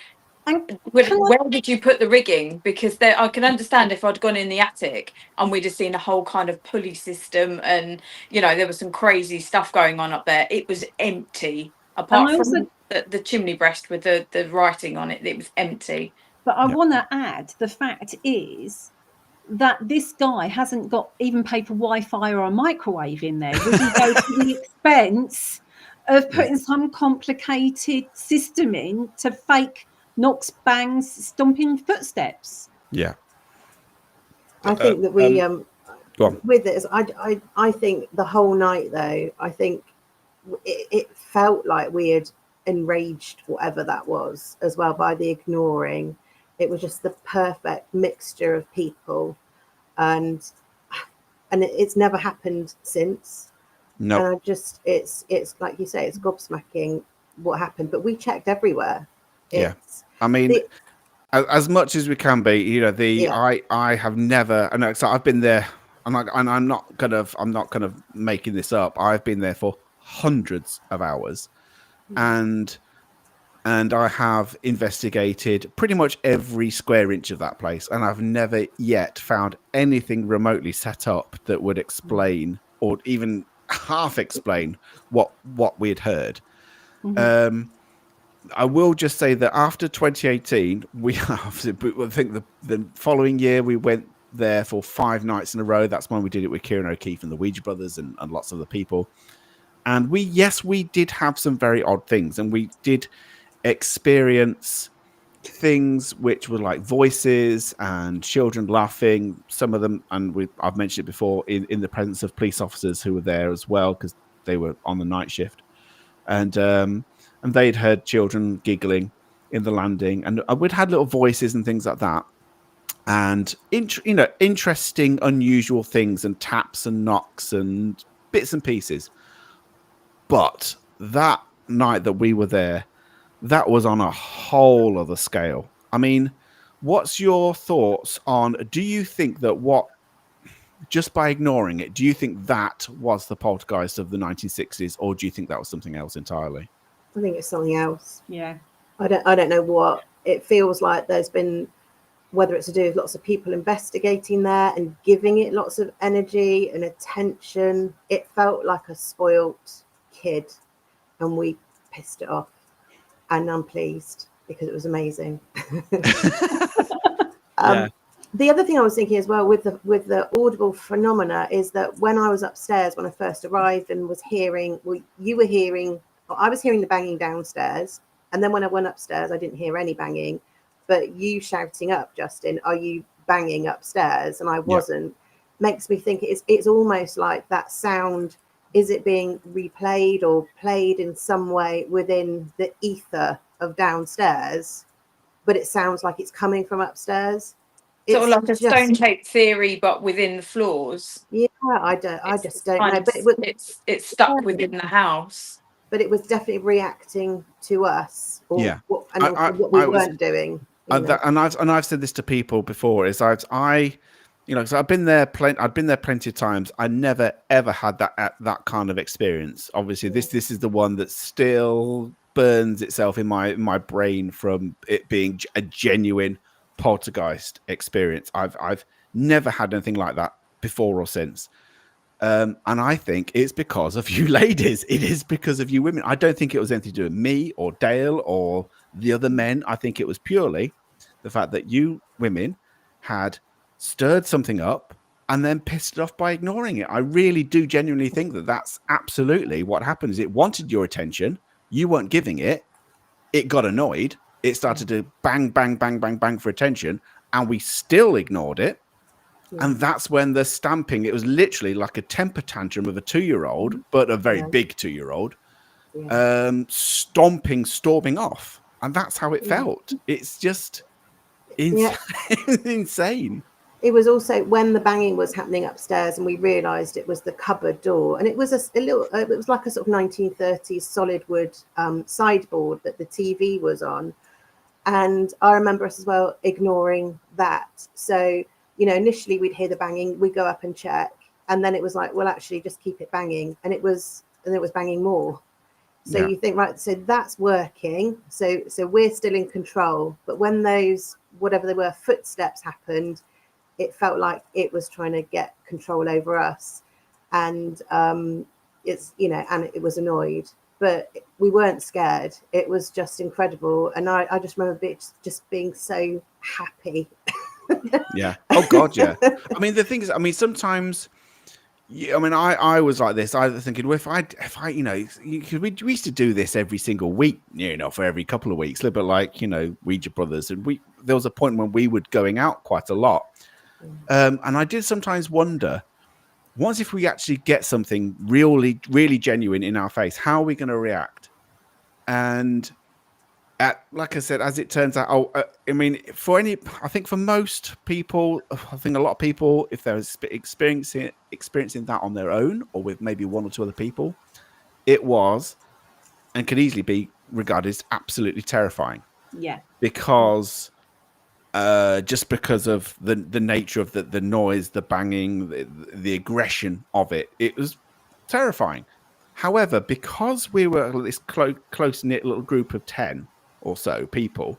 where did you put the rigging? Because I can understand if I'd gone in the attic and we'd have seen a whole kind of pulley system, and there was some crazy stuff going on up there. It was empty, apart from the chimney breast with the writing on it. It was empty. But I want to add, the fact is that this guy hasn't got even paid for Wi-Fi or a microwave in there. Would he go to the expense of putting some complicated system in to fake knocks, bangs, stomping footsteps? Yeah. I think that we with this, I think the whole night though, I think it felt like we had enraged whatever that was as well by the ignoring. It was just the perfect mixture of people, and it's never happened since. No. And I just, it's like you say, it's gobsmacking what happened. But we checked everywhere. I mean, as much as we can be, you know, I have never, and so I've been there, and I'm not kind of making this up. I've been there for hundreds of hours, and I have investigated pretty much every square inch of that place, and I've never yet found anything remotely set up that would explain or even half explain what we had heard. I will just say that after 2018, I think the following year we went there for 5 nights in a row. That's when we did it with Kieran O'Keefe and the Ouija Brothers and lots of other people. And we did have some very odd things, and we did experience things which were like voices and children laughing, some of them, and I've mentioned it before, in the presence of police officers who were there as well, because they were on the night shift, and they'd heard children giggling in the landing, and we'd had little voices and things like that, and interesting, unusual things, and taps and knocks and bits and pieces. But that night that we were there, that was on a whole other scale. I mean, what's your thoughts on, do you think that just by ignoring it, do you think that was the poltergeist of the 1960s, or do you think that was something else entirely? I think it's something else. Yeah. I don't know what. It feels like there's been, whether it's to do with lots of people investigating there and giving it lots of energy and attention. It felt like a spoilt kid, and we pissed it off. And I'm pleased because it was amazing. The other thing I was thinking as well with the audible phenomena is that when I was upstairs, when I first arrived and was hearing, I was hearing the banging downstairs. And then when I went upstairs, I didn't hear any banging, but you shouting up, Justin, are you banging upstairs? And I wasn't. Makes me think it's almost like that sound. Is it being replayed or played in some way within the ether of downstairs? But it sounds like it's coming from upstairs. Sort of like a stone tape theory, but within the floors. Yeah, I just don't know. But it's stuck within the house. But it was definitely reacting to us, what we weren't doing. And I've said this to people before. Is so I've been there. I'd been there plenty of times. I never ever had that kind of experience. Obviously, this is the one that still burns itself in my brain from it being a genuine poltergeist experience. I've never had anything like that before or since. And I think it's because of you ladies. It is because of you women. I don't think it was anything to do with me or Dale or the other men. I think it was purely the fact that you women had stirred something up and then pissed it off by ignoring it. I really do genuinely think that that's absolutely what happened. Is it wanted your attention. You weren't giving it. It got annoyed. It started to bang, bang, bang, bang, bang for attention. And we still ignored it. And that's when the stamping, it was literally like a temper tantrum of a 2-year-old, but a very big 2-year-old, storming off. And that's how it felt. It's just insane. It was also when the banging was happening upstairs and we realised it was the cupboard door. And it was it was like a sort of 1930s solid wood sideboard that the TV was on. And I remember us as well ignoring that. So, initially we'd hear the banging, we'd go up and check, and then it was like, well, actually just keep it banging. And it was banging more. So you think, right, so that's working. So we're still in control. But when those, whatever they were, footsteps happened, it felt like it was trying to get control over us. And and it was annoyed. But we weren't scared. It was just incredible. And I just remember just being so happy. Yeah. Oh God, yeah. I mean, the thing is, sometimes, I was like this. I was thinking, well, if I, because we used to do this every single week, for every couple of weeks, a little bit like, Ouija Brothers, and there was a point when we were going out quite a lot, and I did sometimes wonder What if we actually get something really, really genuine in our face? How are we going to react? And like I said, as it turns out, I mean, I think for most people, I think a lot of people, if they're experiencing that on their own or with maybe one or two other people, it was and could easily be regarded as absolutely terrifying. Yeah. Because just because of the nature of the noise, the banging, the aggression of it, it was terrifying. However, because we were this close-knit little group of 10 or so people,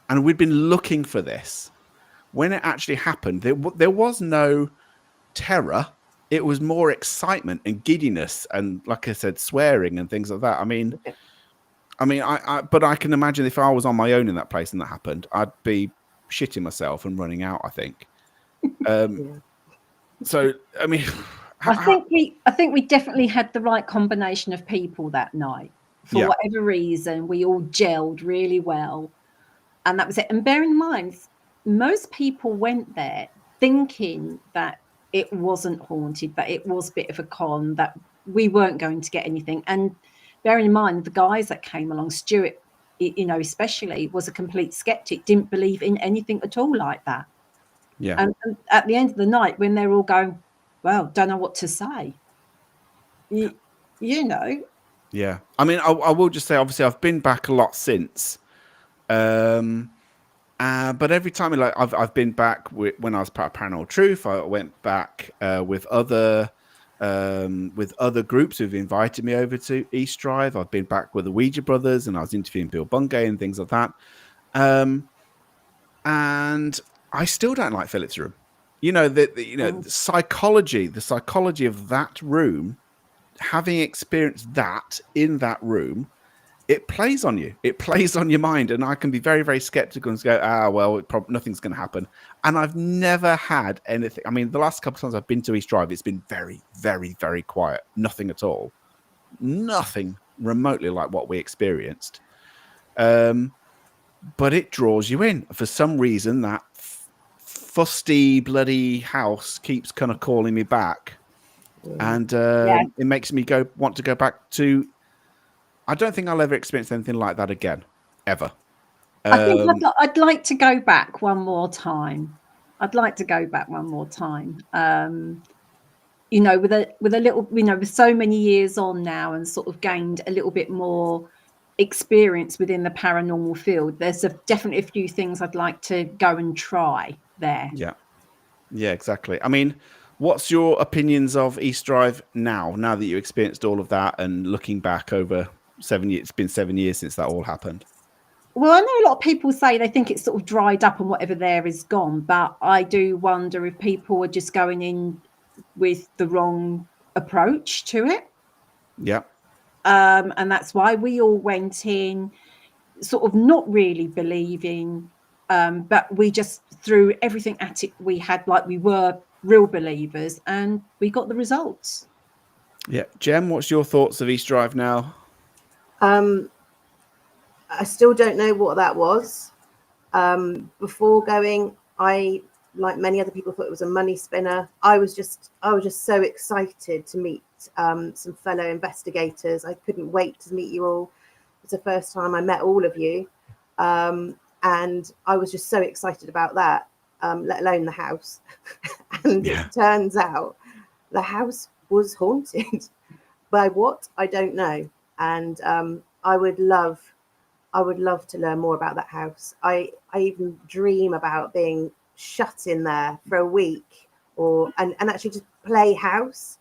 and we'd been looking for this, when it actually happened, there was no terror. It was more excitement and giddiness and, like I said, swearing and things like that. I mean, but I can imagine if I was on my own in that place and that happened, I'd be shitting myself and running out, I think. So, I mean, I think we definitely had the right combination of people that night. For whatever reason, we all gelled really well. And that was it. And bear in mind, most people went there thinking that it wasn't haunted, that it was a bit of a con, that we weren't going to get anything. And bearing in mind, the guys that came along, Stuart, you know, especially, was a complete skeptic, didn't believe in anything at all like that. Yeah. And at the end of the night, when they're all going, well, don't know what to say, you know. Yeah. I mean, I will just say, obviously, I've been back a lot since. But every time, like, I've been back when I was part of Paranormal Truth. I went back with other groups who've invited me over to East Drive. I've been back with the Ouija Brothers, and I was interviewing Bill Bungay and things like that. And I still don't like Philip's room. You know, the psychology of that room, having experienced that in that room, it plays on you. It plays on your mind, and I can be very, very skeptical and go, well, nothing's going to happen. And I've never had anything. I mean, the last couple of times I've been to East Drive, it's been very, very, very quiet. Nothing at all. Nothing remotely like what we experienced. But it draws you in. For some reason, that fusty, bloody house keeps kind of calling me back. And it makes me want to go back to... I don't think I'll ever experience anything like that again, ever. I think I'd like to go back one more time. You know, with a little, you know, with so many years on now, and sort of gained a little bit more experience within the paranormal field. There's definitely a few things I'd like to go and try there. Yeah, exactly. I mean, what's your opinions of East Drive now that you experienced all of that and looking back over 7 years? It's been 7 years since that all happened. Well, I know a lot of people say they think it's sort of dried up and whatever there is gone, but I do wonder if people are just going in with the wrong approach to it. Yeah. And that's why we all went in sort of not really believing, but we just threw everything at it we had like we were real believers, and we got the results. Yeah. Jem, what's your thoughts of East Drive now? I still don't know what that was. Before going, I, like many other people, thought it was a money spinner. I was just so excited to meet some fellow investigators. I couldn't wait to meet you all. It's the first time I met all of you. And I was just so excited about that, let alone the house. And It turns out the house was haunted. By what? I don't know. And I would love to learn more about that house. I even dream about being shut in there for a week, and actually just play house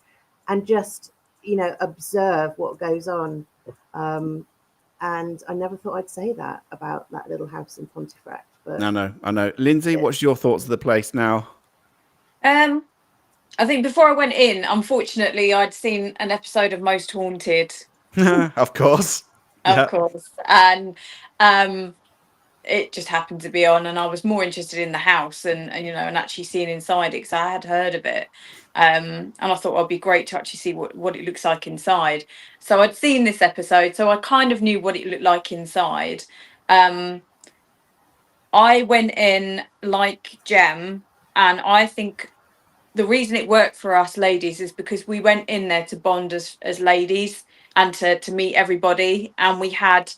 and just, you know, observe what goes on. And I never thought I'd say that about that little house in Pontefract. But I know. Linzi, what's your thoughts of the place now? I think before I went in, unfortunately, I'd seen an episode of Most Haunted. Of course. Of course. And it just happened to be on, and I was more interested in the house and you know, and actually seeing inside it, because I had heard of it. And I thought it'd be great to actually see what it looks like inside. So I'd seen this episode, so I kind of knew what it looked like inside. I went in like Jem, and I think the reason it worked for us ladies is because we went in there to bond as ladies and to meet everybody, and we had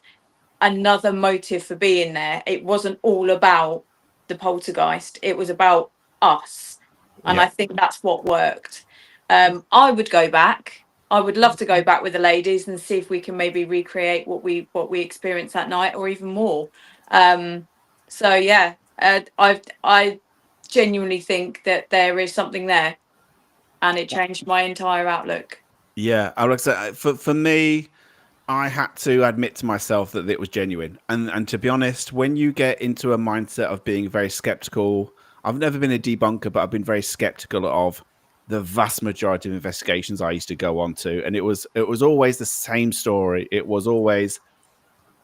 another motive for being there. It wasn't all about the poltergeist, it was about us, and I think that's what worked. I would go back. I would love to go back with the ladies and see if we can maybe recreate what we experienced that night, or even more. So yeah, I genuinely think that there is something there, and it changed my entire outlook. Yeah, I would say for me, I had to admit to myself that it was genuine. And to be honest, when you get into a mindset of being very skeptical, I've never been a debunker, but I've been very skeptical of the vast majority of investigations I used to go on to. And it was always the same story. It was always,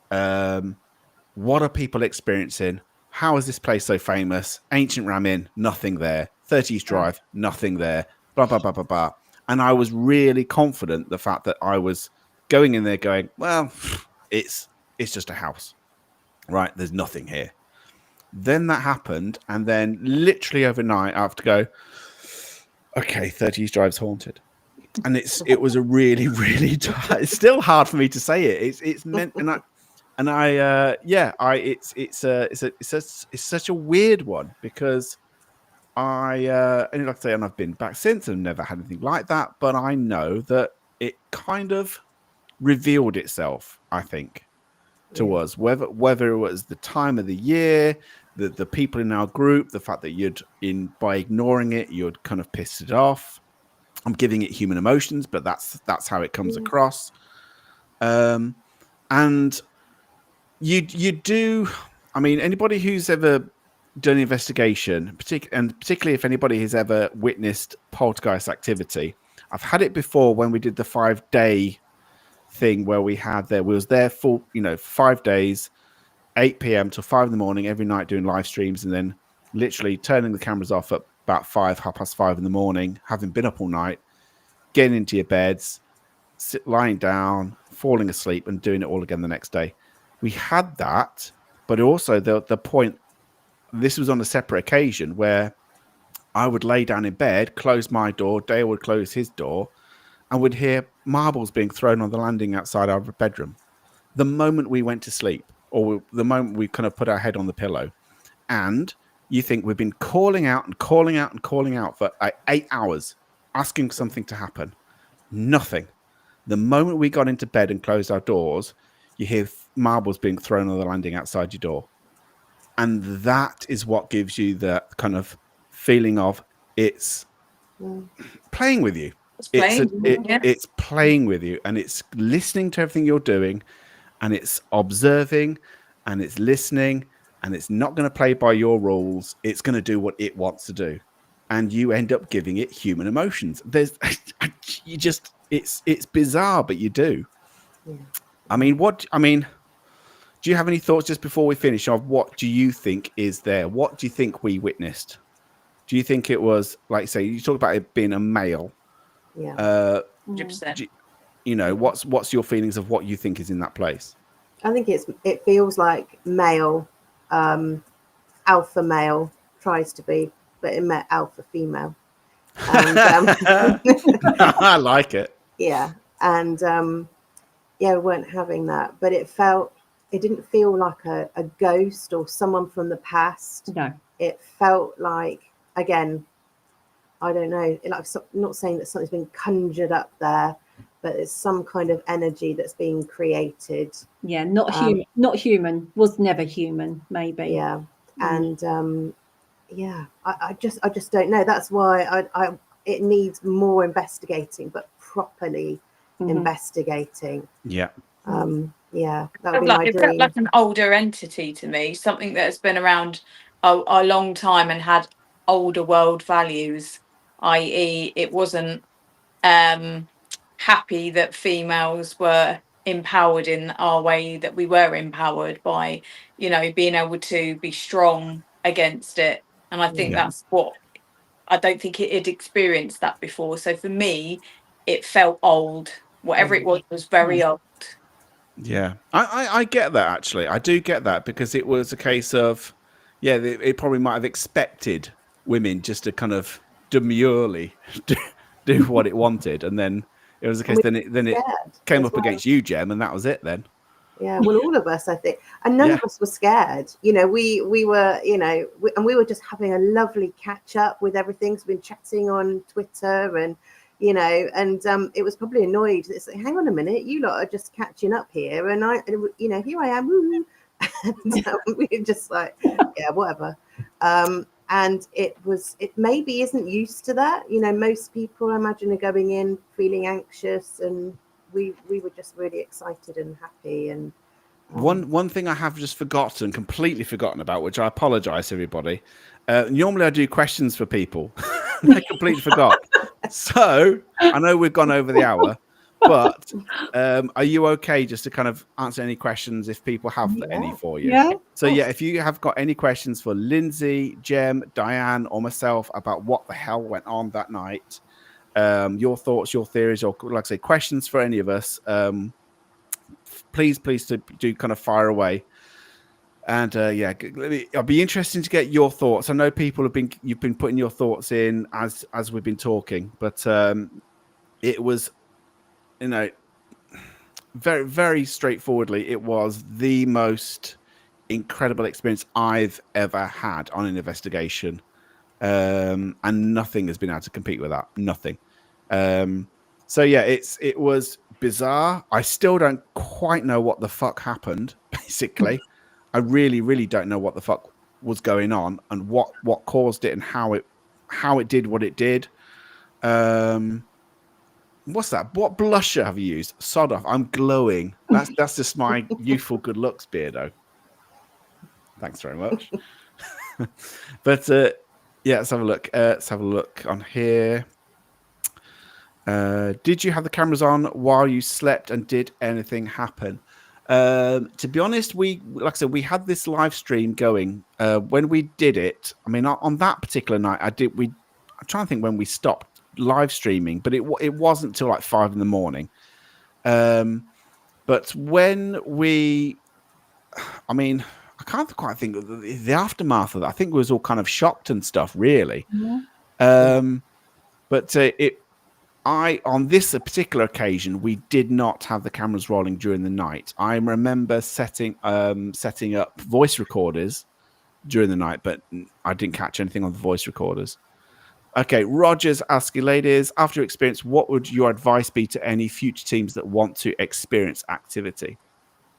what are people experiencing? How is this place so famous? Ancient Ramin, nothing there. 30s Drive, nothing there. Blah, blah, blah, blah, blah. And I was really confident the fact that I was going in there going, well, it's just a house, right? There's nothing here. Then that happened. And then literally overnight I have to go, okay, 30s Drive's haunted. And it was a really, really, it's still hard for me to say it. It's meant, it's such a weird one because and like I say, and I've been back since and never had anything like that, but I know that it kind of revealed itself, I think, to us, whether it was the time of the year, the people in our group, the fact that by ignoring it, you'd kind of pissed it off. I'm giving it human emotions, but that's how it comes across. And you do, I mean, anybody who's ever done an investigation, particularly if anybody has ever witnessed poltergeist activity, I've had it before when we did the 5-day thing where we was there for 5 days, 8 p.m. till 5 in the morning every night doing live streams, and then literally turning the cameras off at about 5:30 in the morning, having been up all night, getting into your beds, lying down, falling asleep, and doing it all again the next day. We had that, but also the point, this was on a separate occasion where I would lay down in bed, close my door, Dale would close his door, and would hear marbles being thrown on the landing outside our bedroom. The moment we went to sleep, or the moment we kind of put our head on the pillow, and you think we've been calling out and calling out and calling out for 8 hours, asking something to happen. Nothing. The moment we got into bed and closed our doors, you hear marbles being thrown on the landing outside your door. And that is what gives you the kind of feeling of it's playing with you. It's playing with you, and it's listening to everything you're doing, and it's observing, and it's listening, and it's not going to play by your rules. It's going to do what it wants to do, and you end up giving it human emotions. It's bizarre, but you do. Yeah. Do you have any thoughts just before we finish of what do you think is there? What do you think we witnessed? Do you think it was, like, say, you talked about it being a male? Yeah. 100%. What's your feelings of what you think is in that place? I think it feels like male, alpha male tries to be, but it met alpha female. And, I like it. Yeah. And we weren't having that, but it didn't feel like a ghost or someone from the past. No. It felt like, again, I don't know, like, not saying that something's been conjured up there, but it's some kind of energy that's being created. Yeah, not human, was never human, maybe. Yeah. And I just don't know. That's why it needs more investigating, but properly investigating. Yeah. Yeah, that would be my dream. It felt like an older entity to me, something that has been around a long time and had older world values, i.e. it wasn't happy that females were empowered in our way that we were empowered by, being able to be strong against it. And I think that's what, I don't think it had experienced that before. So for me, it felt old. Whatever it was very old. Yeah, I get that, actually. I do get that, because it was a case of, it probably might have expected women just to kind of demurely do what it wanted, and then it was the case. Then it came up against you, Jem, and that was it. Then. Yeah, well, all of us, I think, and none of us were scared. You know, we were, you know, and we were just having a lovely catch up with everything. So we've been chatting on Twitter, and you know, and it was probably annoyed. It's like, hang on a minute, you lot are just catching up here, and you know, here I am, woo. And we were just like, yeah, whatever. And it maybe isn't used to that. You know, most people, I imagine, are going in feeling anxious, and we were just really excited and happy. And one thing I have just completely forgotten about, which I apologize to everybody. Normally I do questions for people. I completely forgot. So I know we've gone over the hour, but are you okay just to kind of answer any questions if people have any for you? Yeah. So yeah, if you have got any questions for Linzi, Jem, Diane, or myself about what the hell went on that night, your thoughts, your theories, or like I say, questions for any of us, please do kind of fire away. And I'll be interested to get your thoughts. I know you've been putting your thoughts in as we've been talking, but it was, you know, very, very straightforwardly, it was the most incredible experience I've ever had on an investigation. And nothing has been able to compete with that. Nothing. So yeah, it was bizarre. I still don't quite know what the fuck happened, basically. I really, really don't know what the fuck was going on and what caused it and how it did what it did. What's that? What blusher have you used? Sod off. I'm glowing. That's just my youthful good looks, Beardo. Thanks very much. But yeah, let's have a look. Let's have a look on here. Did you have the cameras on while you slept, and did anything happen? To be honest, like I said, we had this live stream going. When we did it, I mean, on that particular night, I'm trying to think when we stopped live streaming, but it wasn't till like 5 a.m. But when I mean, I can't quite think of the aftermath of that. I think we was all kind of shocked and stuff, really. Mm-hmm. But on this particular occasion, we did not have the cameras rolling during the night. I remember setting up voice recorders during the night, but I didn't catch anything on the voice recorders. Okay, Roger's asking, ladies, after your experience, what would your advice be to any future teams that want to experience activity?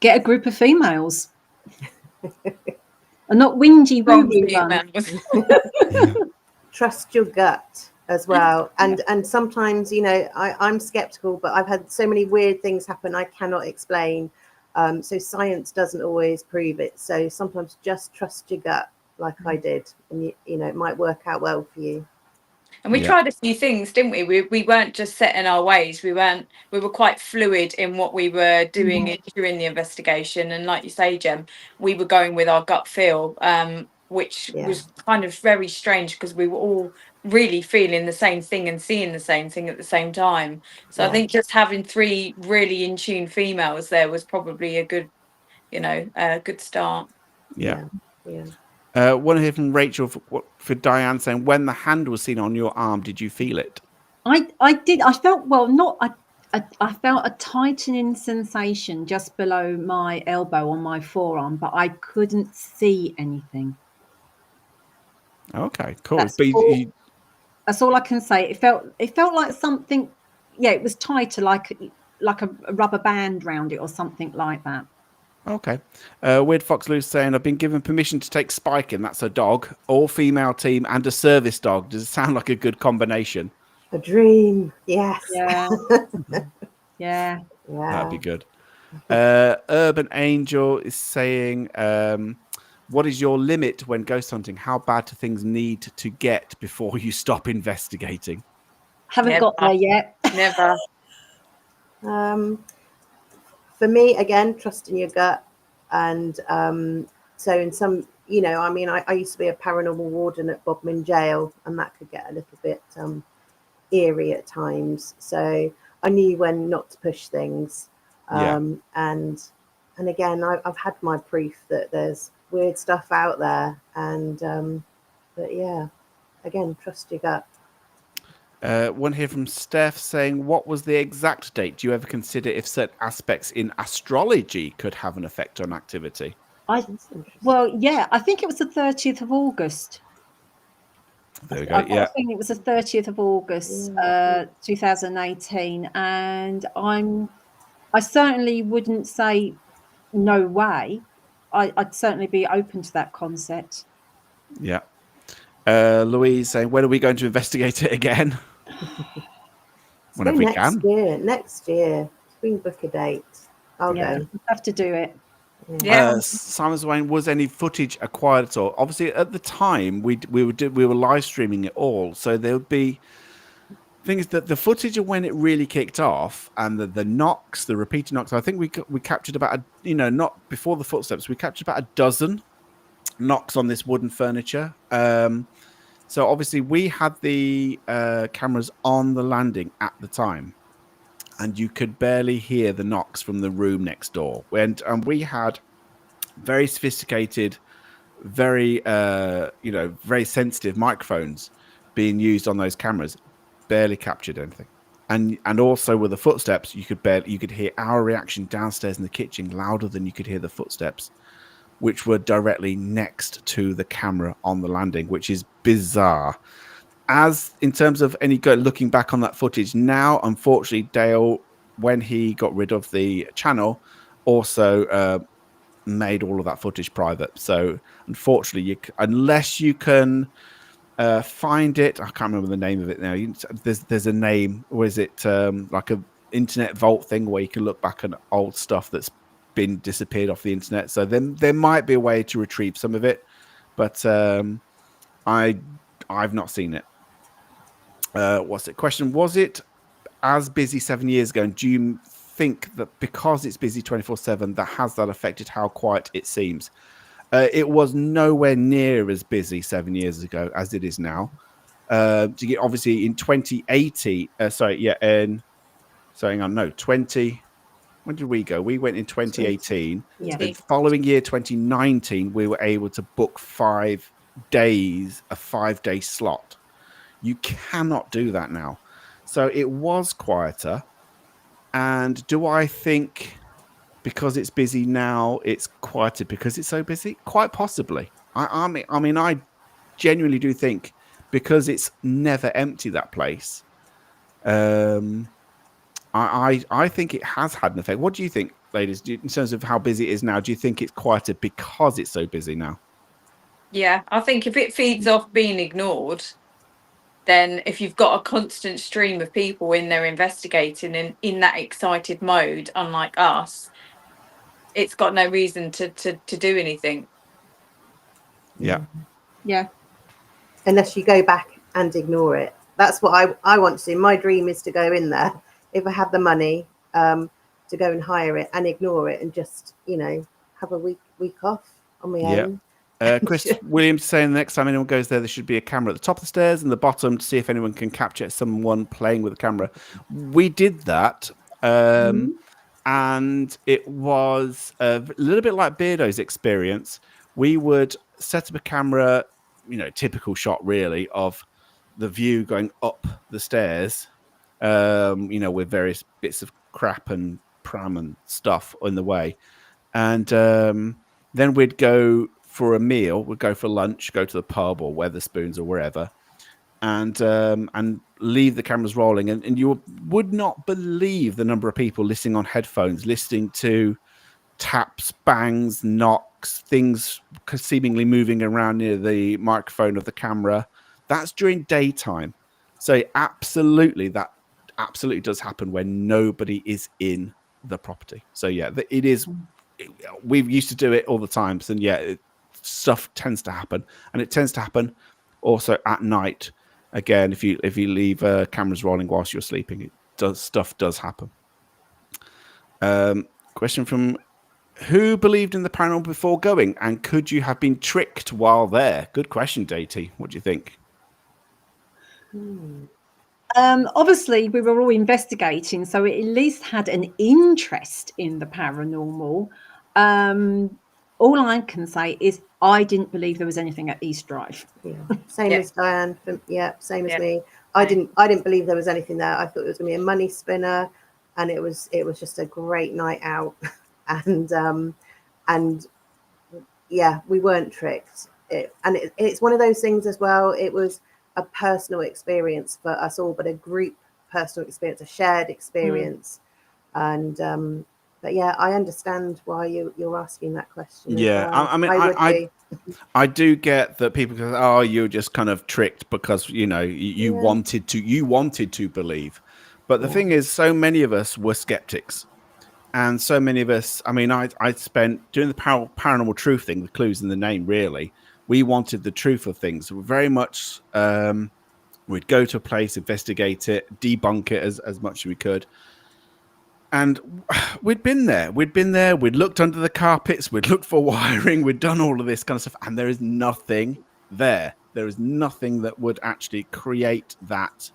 Get a group of females. And not whingy ones. Trust your gut as well, and sometimes, you know, I'm skeptical, but I've had so many weird things happen I cannot explain, so science doesn't always prove it, so sometimes just trust your gut like I did, and you know, it might work out well for you. And we tried a few things, didn't we? We weren't just set in our ways. We were quite fluid in what we were doing during the investigation. And like you say, Jem, we were going with our gut feel, which was kind of very strange because we were all really feeling the same thing and seeing the same thing at the same time. So I think just having 3 really in tune females there was probably a good, you know, good start. Yeah. Want to hear from Rachel for Diane saying, when the hand was seen on your arm, did you feel it? I did. I felt, well, I felt a tightening sensation just below my elbow on my forearm, but I couldn't see anything. Okay, cool. That's all I can say. It felt like something. Yeah, it was tighter, like a rubber band round it or something like that. Okay. Weird Fox Loose saying, I've been given permission to take Spike in. That's a dog, all female team, and a service dog. Does it sound like a good combination? A dream. Yes. Yeah. Yeah. That'd be good. Urban Angel is saying, what is your limit when ghost hunting? How bad do things need to get before you stop investigating? Haven't got there yet. Never. For me, again, trusting your gut. And so in some, you know, I mean, I used to be a paranormal warden at Bodmin Jail, and that could get a little bit eerie at times. So I knew when not to push things. And again, I've had my proof that there's weird stuff out there. And but yeah, again, trust your gut. One here from Steph saying, what was the exact date? Do you ever consider if certain aspects in astrology could have an effect on activity? Well, yeah, I think it was the 30th of August. There we go. I've got a feeling it was the 30th of August, 2018, and I certainly wouldn't say no way. I'd certainly be open to that concept. Yeah. Louise saying, when are we going to investigate it again? Whenever we can. Next year. We can book a date. I'll go. Have to do it. Yeah. Simon Swain, was any footage acquired at all? Obviously, at the time, we were live streaming it all, so there would be things that the footage of when it really kicked off and the knocks, the repeated knocks. I think we captured about not before the footsteps. We captured about a dozen knocks on this wooden furniture. So obviously, we had the cameras on the landing at the time, and you could barely hear the knocks from the room next door. And we had very sophisticated, very very sensitive microphones being used on those cameras. Barely captured anything. And also with the footsteps, you could hear our reaction downstairs in the kitchen louder than you could hear the footsteps, which were directly next to the camera on the landing, which is bizarre. As in terms of looking back on that footage now, unfortunately, Dale, when he got rid of the channel, also made all of that footage private. So unfortunately, unless you can find it, I can't remember the name of it now. There's a name, or is it like a internet vault thing where you can look back on old stuff that's been disappeared off the internet? So then there might be a way to retrieve some of it, but I've not seen it. What's the question? Was it as busy 7 years ago? And do you think that because it's busy 24/7, that affected how quiet it seems? It was nowhere near as busy 7 years ago as it is now. Obviously in 2018, when did we go? We went in 2018. Yeah. The following year, 2019, we were able to book 5 days, a 5-day slot. You cannot do that now. So it was quieter. And do I think because it's busy now, it's quieter because it's so busy? Quite possibly. I mean, I genuinely do think because it's never empty, that place. I think it has had an effect. What do you think, ladies? In terms of how busy it is now, do you think it's quieter because it's so busy now? Yeah, I think if it feeds off being ignored, then if you've got a constant stream of people in there investigating and in that excited mode, unlike us, it's got no reason to do anything. Yeah. Yeah. Unless you go back and ignore it. That's what I want to do. My dream is to go in there, if I have the money, to go and hire it and ignore it and just, have a week off on my own. Chris Williams saying the next time anyone goes there should be a camera at the top of the stairs and the bottom to see if anyone can capture someone playing with the camera. We did that. And it was a little bit like Beardo's experience. We would set up a camera, typical shot really of the view going up the stairs, with various bits of crap and pram and stuff in the way. And then we'd go for a meal, we'd go for lunch, go to the pub or Weatherspoons or wherever, and leave the cameras rolling. And you would not believe the number of people listening on headphones, listening to taps, bangs, knocks, things seemingly moving around near the microphone of the camera. That's during daytime. So absolutely, that absolutely does happen when nobody is in the property. So yeah, it is. We used to do it all the time. So yeah, stuff tends to happen, and it tends to happen also at night. Again, if you leave cameras rolling whilst you're sleeping, stuff does happen. Question from who believed in the paranormal before going, and could you have been tricked while there? Good question, Daty. What do you think? Obviously, we were all investigating, so it at least had an interest in the paranormal. all I can say is I didn't believe there was anything at East Drive. Yeah. Same Yeah. as Diane. Same as Yeah. me. I didn't believe there was anything there. I thought it was going to be a money spinner, and it was just a great night out, and yeah, we weren't tricked. It's one of those things as well. It was a personal experience for us all, but a group personal experience, a shared experience, and but yeah, I understand why you're asking that question. Yeah, well. I mean, I do get that people go, "Oh, you're just kind of tricked because you wanted to believe." But the thing is, so many of us were skeptics, and so many of us. I mean, I spent doing the paranormal truth thing. The clues in the name, really. We wanted the truth of things. We're very much. We'd go to a place, investigate it, debunk it as much as we could. And we'd been there. We'd looked under the carpets. We'd looked for wiring. We'd done all of this kind of stuff. And there is nothing there. There is nothing that would actually create that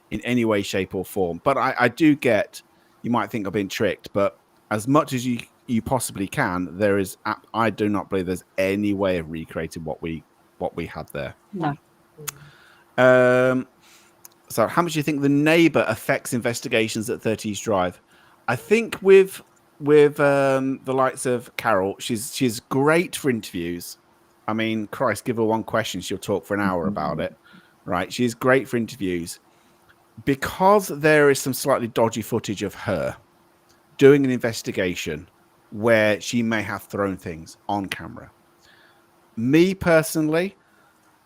in any way, shape, or form. But I do get, you might think I've been tricked, but as much as you possibly can, there is, I do not believe there's any way of recreating what we had there. No. So how much do you think the neighbour affects investigations at 30 East Drive? I think with the likes of Carol, she's great for interviews. I mean, Christ, give her one question, she'll talk for an hour about it, right? She's great for interviews. Because there is some slightly dodgy footage of her doing an investigation where she may have thrown things on camera. Me personally,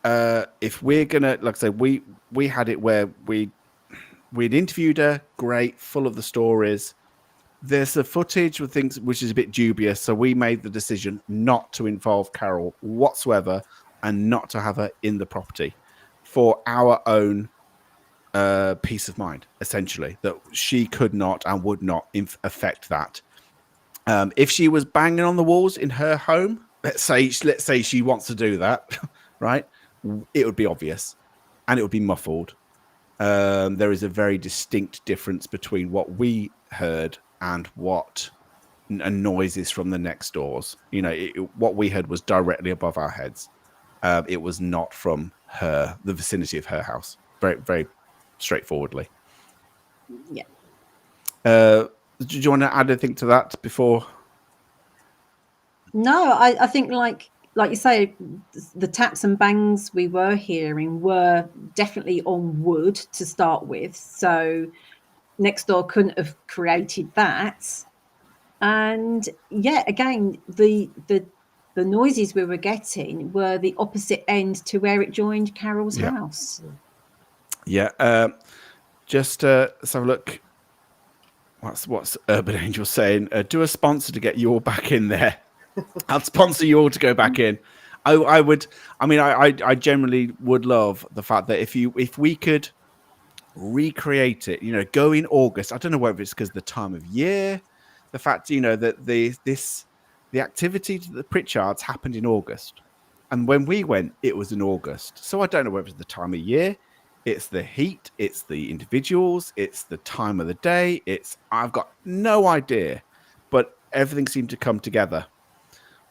if we're gonna, like I say, we had it where we'd interviewed her, great, full of the stories. There's the footage with things which is a bit dubious, so we made the decision not to involve Carol whatsoever and not to have her in the property for our own peace of mind, essentially, that she could not and would not affect that. If she was banging on the walls in her home, let's say she wants to do that, right? It would be obvious and it would be muffled. There is a very distinct difference between what we heard and what noises from the next doors. What we heard was directly above our heads. It was not from the vicinity of her house. Very, very straightforwardly. Yeah. Do you want to add anything to that before? No, I think like you say, the taps and bangs we were hearing were definitely on wood to start with. So next door couldn't have created that. And yeah, again, the noises we were getting were the opposite end to where it joined Carol's house. Yeah. Just let's have a look. What's Urban Angel saying? Do a sponsor to get you all back in there. I'll sponsor you all to go back in. I would. I mean, I generally would love the fact that if we could recreate it, go in August. I don't know whether it's because of the time of year, the fact that the activity to the Pritchards happened in August, and when we went, it was in August. So I don't know whether it's the time of year, it's the heat, it's the individuals, it's the time of the day. I've got no idea, but everything seemed to come together.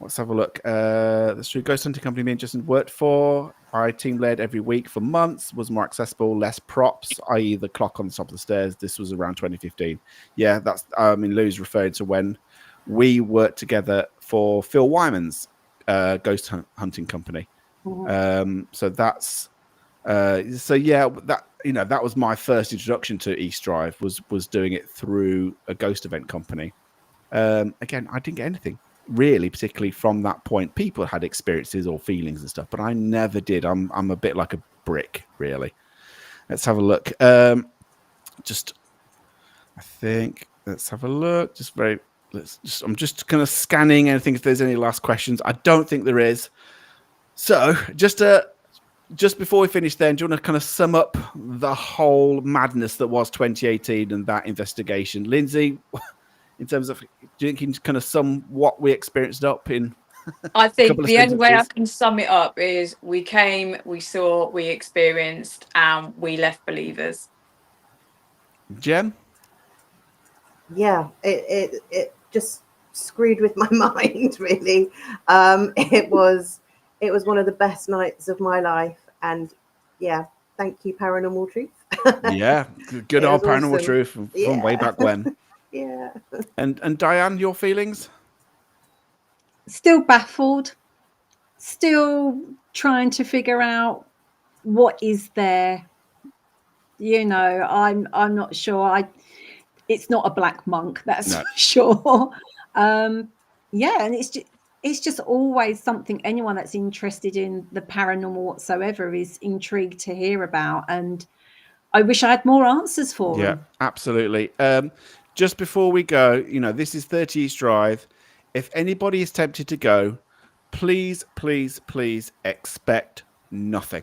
Let's have a look. The Street Ghost Hunting Company me and Justin worked for. I team led every week for months, was more accessible, less props, i.e. the clock on the top of the stairs. This was around 2015. Yeah, that's, Lou's referred to when we worked together for Phil Wyman's Ghost Hunting Company. Mm-hmm. So that's, that was my first introduction to East Drive, was doing it through a ghost event company. Again, I didn't get anything really, particularly from that point. People had experiences or feelings and stuff, but I never did. I'm a bit like a brick, really. Let's have a look. Let's have a look. I'm just kind of scanning anything if there's any last questions. I don't think there is. So just before we finish then, do you want to kind of sum up the whole madness that was 2018 and that investigation? Linzi, in terms of, do you think you can kind of sum what we experienced up in? I think the only way I can sum it up is we came, we saw, we experienced, and we left believers. Jem? Yeah, it just screwed with my mind, really. It was one of the best nights of my life, and yeah, thank you, Paranormal Truth. Yeah, good It old was Paranormal awesome. Truth from Yeah. way back when. Yeah. And Diane, your feelings? Still baffled, still trying to figure out what is there. You know, I'm not sure. It's not a black monk, that's No. for sure. Yeah, and it's just always something anyone that's interested in the paranormal whatsoever is intrigued to hear about, and I wish I had more answers for Yeah, them. absolutely. Just before we go, you know, this is 30 East Drive. If anybody is tempted to go, please, please, please expect nothing,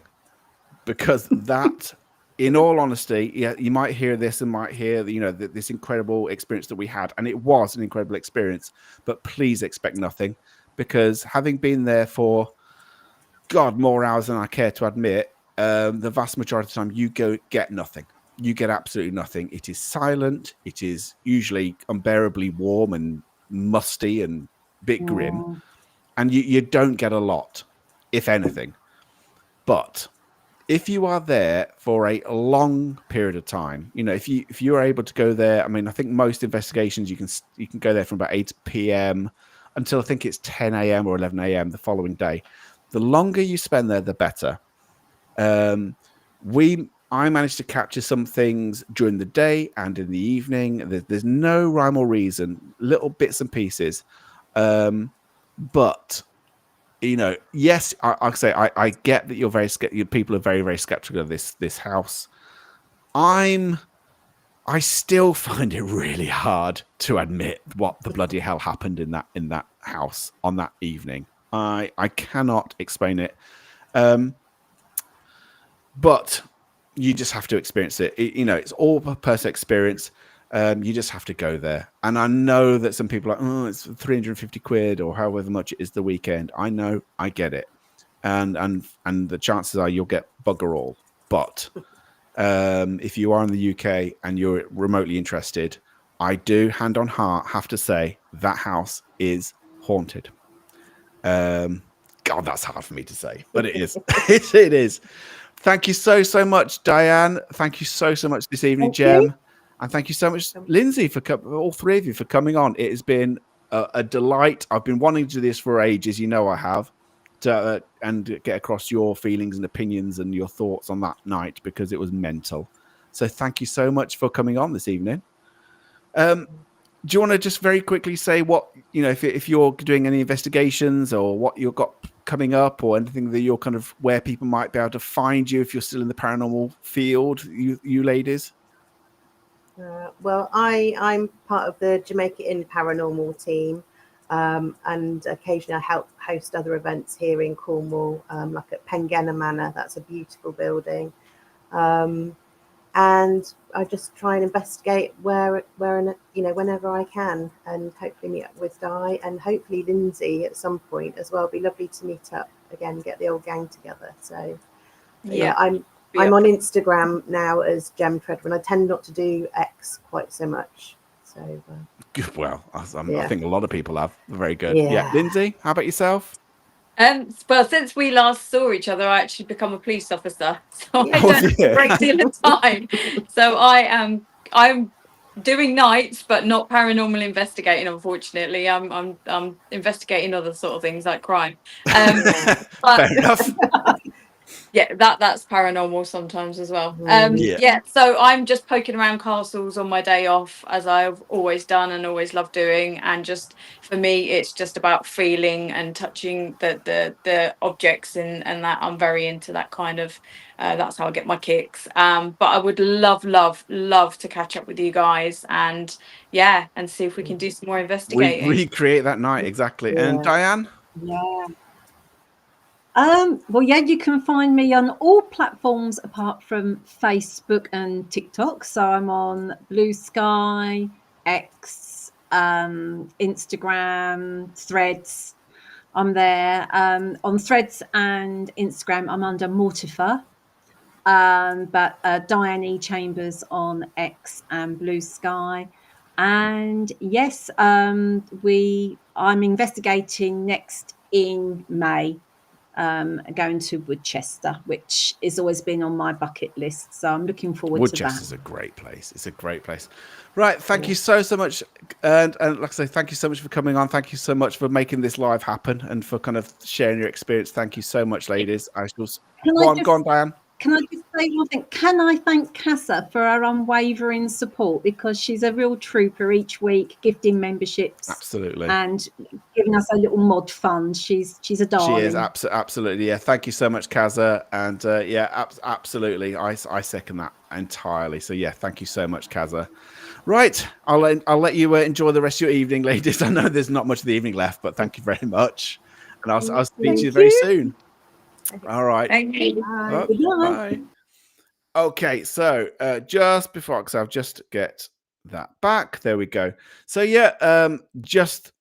because that, in all honesty, yeah, you might hear this and might hear, you know, this incredible experience that we had, and it was an incredible experience, but please expect nothing, because having been there for, God, more hours than I care to admit, the vast majority of the time you get nothing. You get absolutely nothing. It is silent. It is usually unbearably warm and musty and a bit grim, Mm. and you don't get a lot, if anything. But if you are there for a long period of time, you know, if you are able to go there, I mean, I think most investigations you can go there from about 8 p.m. until I think it's 10 a.m. or 11 a.m. the following day. The longer you spend there, the better. I managed to capture some things during the day and in the evening. There's no rhyme or reason, little bits and pieces. But you know, yes, I get that you're people are very, very skeptical of this house. I still find it really hard to admit what the bloody hell happened in that house on that evening. I cannot explain it. But you just have to experience it. You know, it's all a personal experience. You just have to go there. And I know that some people are like, oh, it's 350 quid or however much it is the weekend. I know, I get it. And the chances are you'll get bugger all. But if you are in the UK and you're remotely interested, I do, hand on heart, have to say that house is haunted. God, that's hard for me to say, but it is. It is. Thank you so much, Diane. Thank you so much this evening, Thank Jem. you. And thank you so much, Linzi, for all three of you for coming on. It has been a delight. I've been wanting to do this for ages. You know I have. And get across your feelings and opinions and your thoughts on that night, because it was mental. So thank you so much for coming on this evening. Do you want to just very quickly say what, you know, if you're doing any investigations or what you've got coming up or anything that you're kind of where people might be able to find you if you're still in the paranormal field, you ladies? Well, I'm part of the Jamaica Inn paranormal team, and occasionally I help host other events here in Cornwall, like at Pengenna Manor. That's a beautiful building. And I just try and investigate where you know, whenever I can, and hopefully meet up with Di and hopefully Linzi at some point as well. It'd be lovely to meet up again, get the old gang together. So yeah, I'm on Instagram now as Gem Tredwin. I tend not to do X quite so much. So Well, I think a lot of people have. Very good. Yeah. Yeah. Linzi, how about yourself? Well, since we last saw each other, I actually become a police officer, so Yeah. I don't have a great deal of time. So I'm doing nights, but not paranormal investigating. Unfortunately, I'm investigating other sort of things like crime. But Fair enough. yeah, that's paranormal sometimes as well. Yeah. Yeah, so I'm just poking around castles on my day off, as I've always done and always loved doing. And just for me, it's just about feeling and touching the objects, and that I'm very into that kind of. That's how I get my kicks. But I would love to catch up with you guys, and yeah, and see if we can do some more investigating. Recreate that night, exactly. Yeah. And Diane? Yeah. Well, yeah, you can find me on all platforms apart from Facebook and TikTok. So I'm on Blue Sky, X, Instagram, Threads. I'm there. On Threads and Instagram, I'm under Mortifer. But Diane E. Chambers on X and Blue Sky. And yes, I'm investigating next in May, going to Woodchester, which has always been on my bucket list. So I'm looking forward to that. Woodchester's a great place. It's a great place. Right. Thank you so much. And like I say, thank you so much for coming on. Thank you so much for making this live happen and for kind of sharing your experience. Thank you so much, ladies. Go on, Diane. Can I just say one thing? Can I thank Casa for her unwavering support, because she's a real trooper each week, gifting memberships. Absolutely. And giving us a little mod fund. She's a darling. She is absolutely. Yeah. Thank you so much, Kaza. And absolutely. I second that entirely. So yeah, thank you so much, Kaza. Right. I'll let you enjoy the rest of your evening, ladies. I know there's not much of the evening left, but thank you very much. And I'll speak to you very soon. All right. Thank you. Bye. Bye. Okay, so just before, because I'll just get that back. There we go. So yeah, just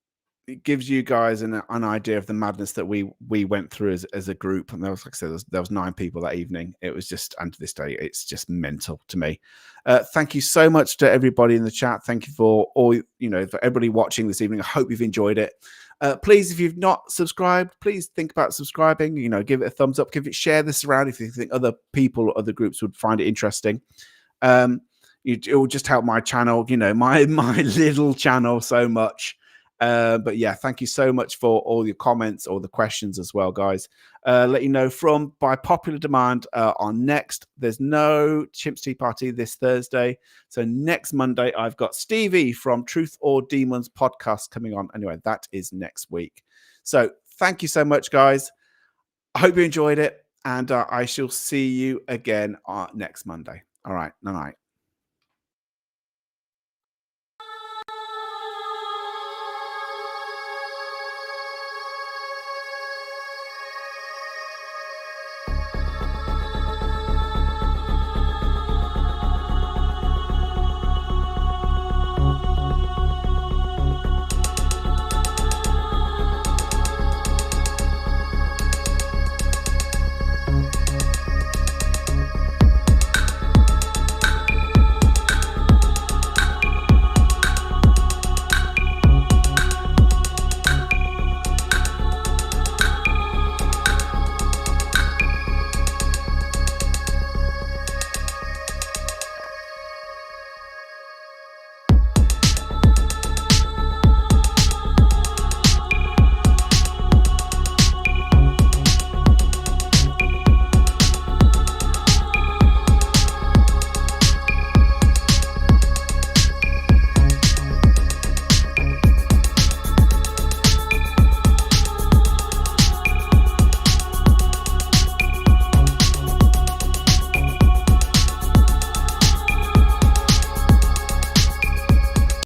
it gives you guys an idea of the madness that we went through as a group. And there was, like I said, there was 9 people that evening. It was just, and to this day, it's just mental to me. Thank you so much to everybody in the chat. Thank you for all, for everybody watching this evening. I hope you've enjoyed it. Please, if you've not subscribed, please think about subscribing. Give it a thumbs up, share this around if you think other people or other groups would find it interesting. It will just help my channel, my little channel so much. But yeah, thank you so much for all your comments, all the questions as well, guys. Let you know by popular demand on next. There's no Chimps Tea Party this Thursday. So next Monday, I've got Stevie from Truth or Demons podcast coming on. Anyway, that is next week. So thank you so much, guys. I hope you enjoyed it. And I shall see you again next Monday. All right. Night.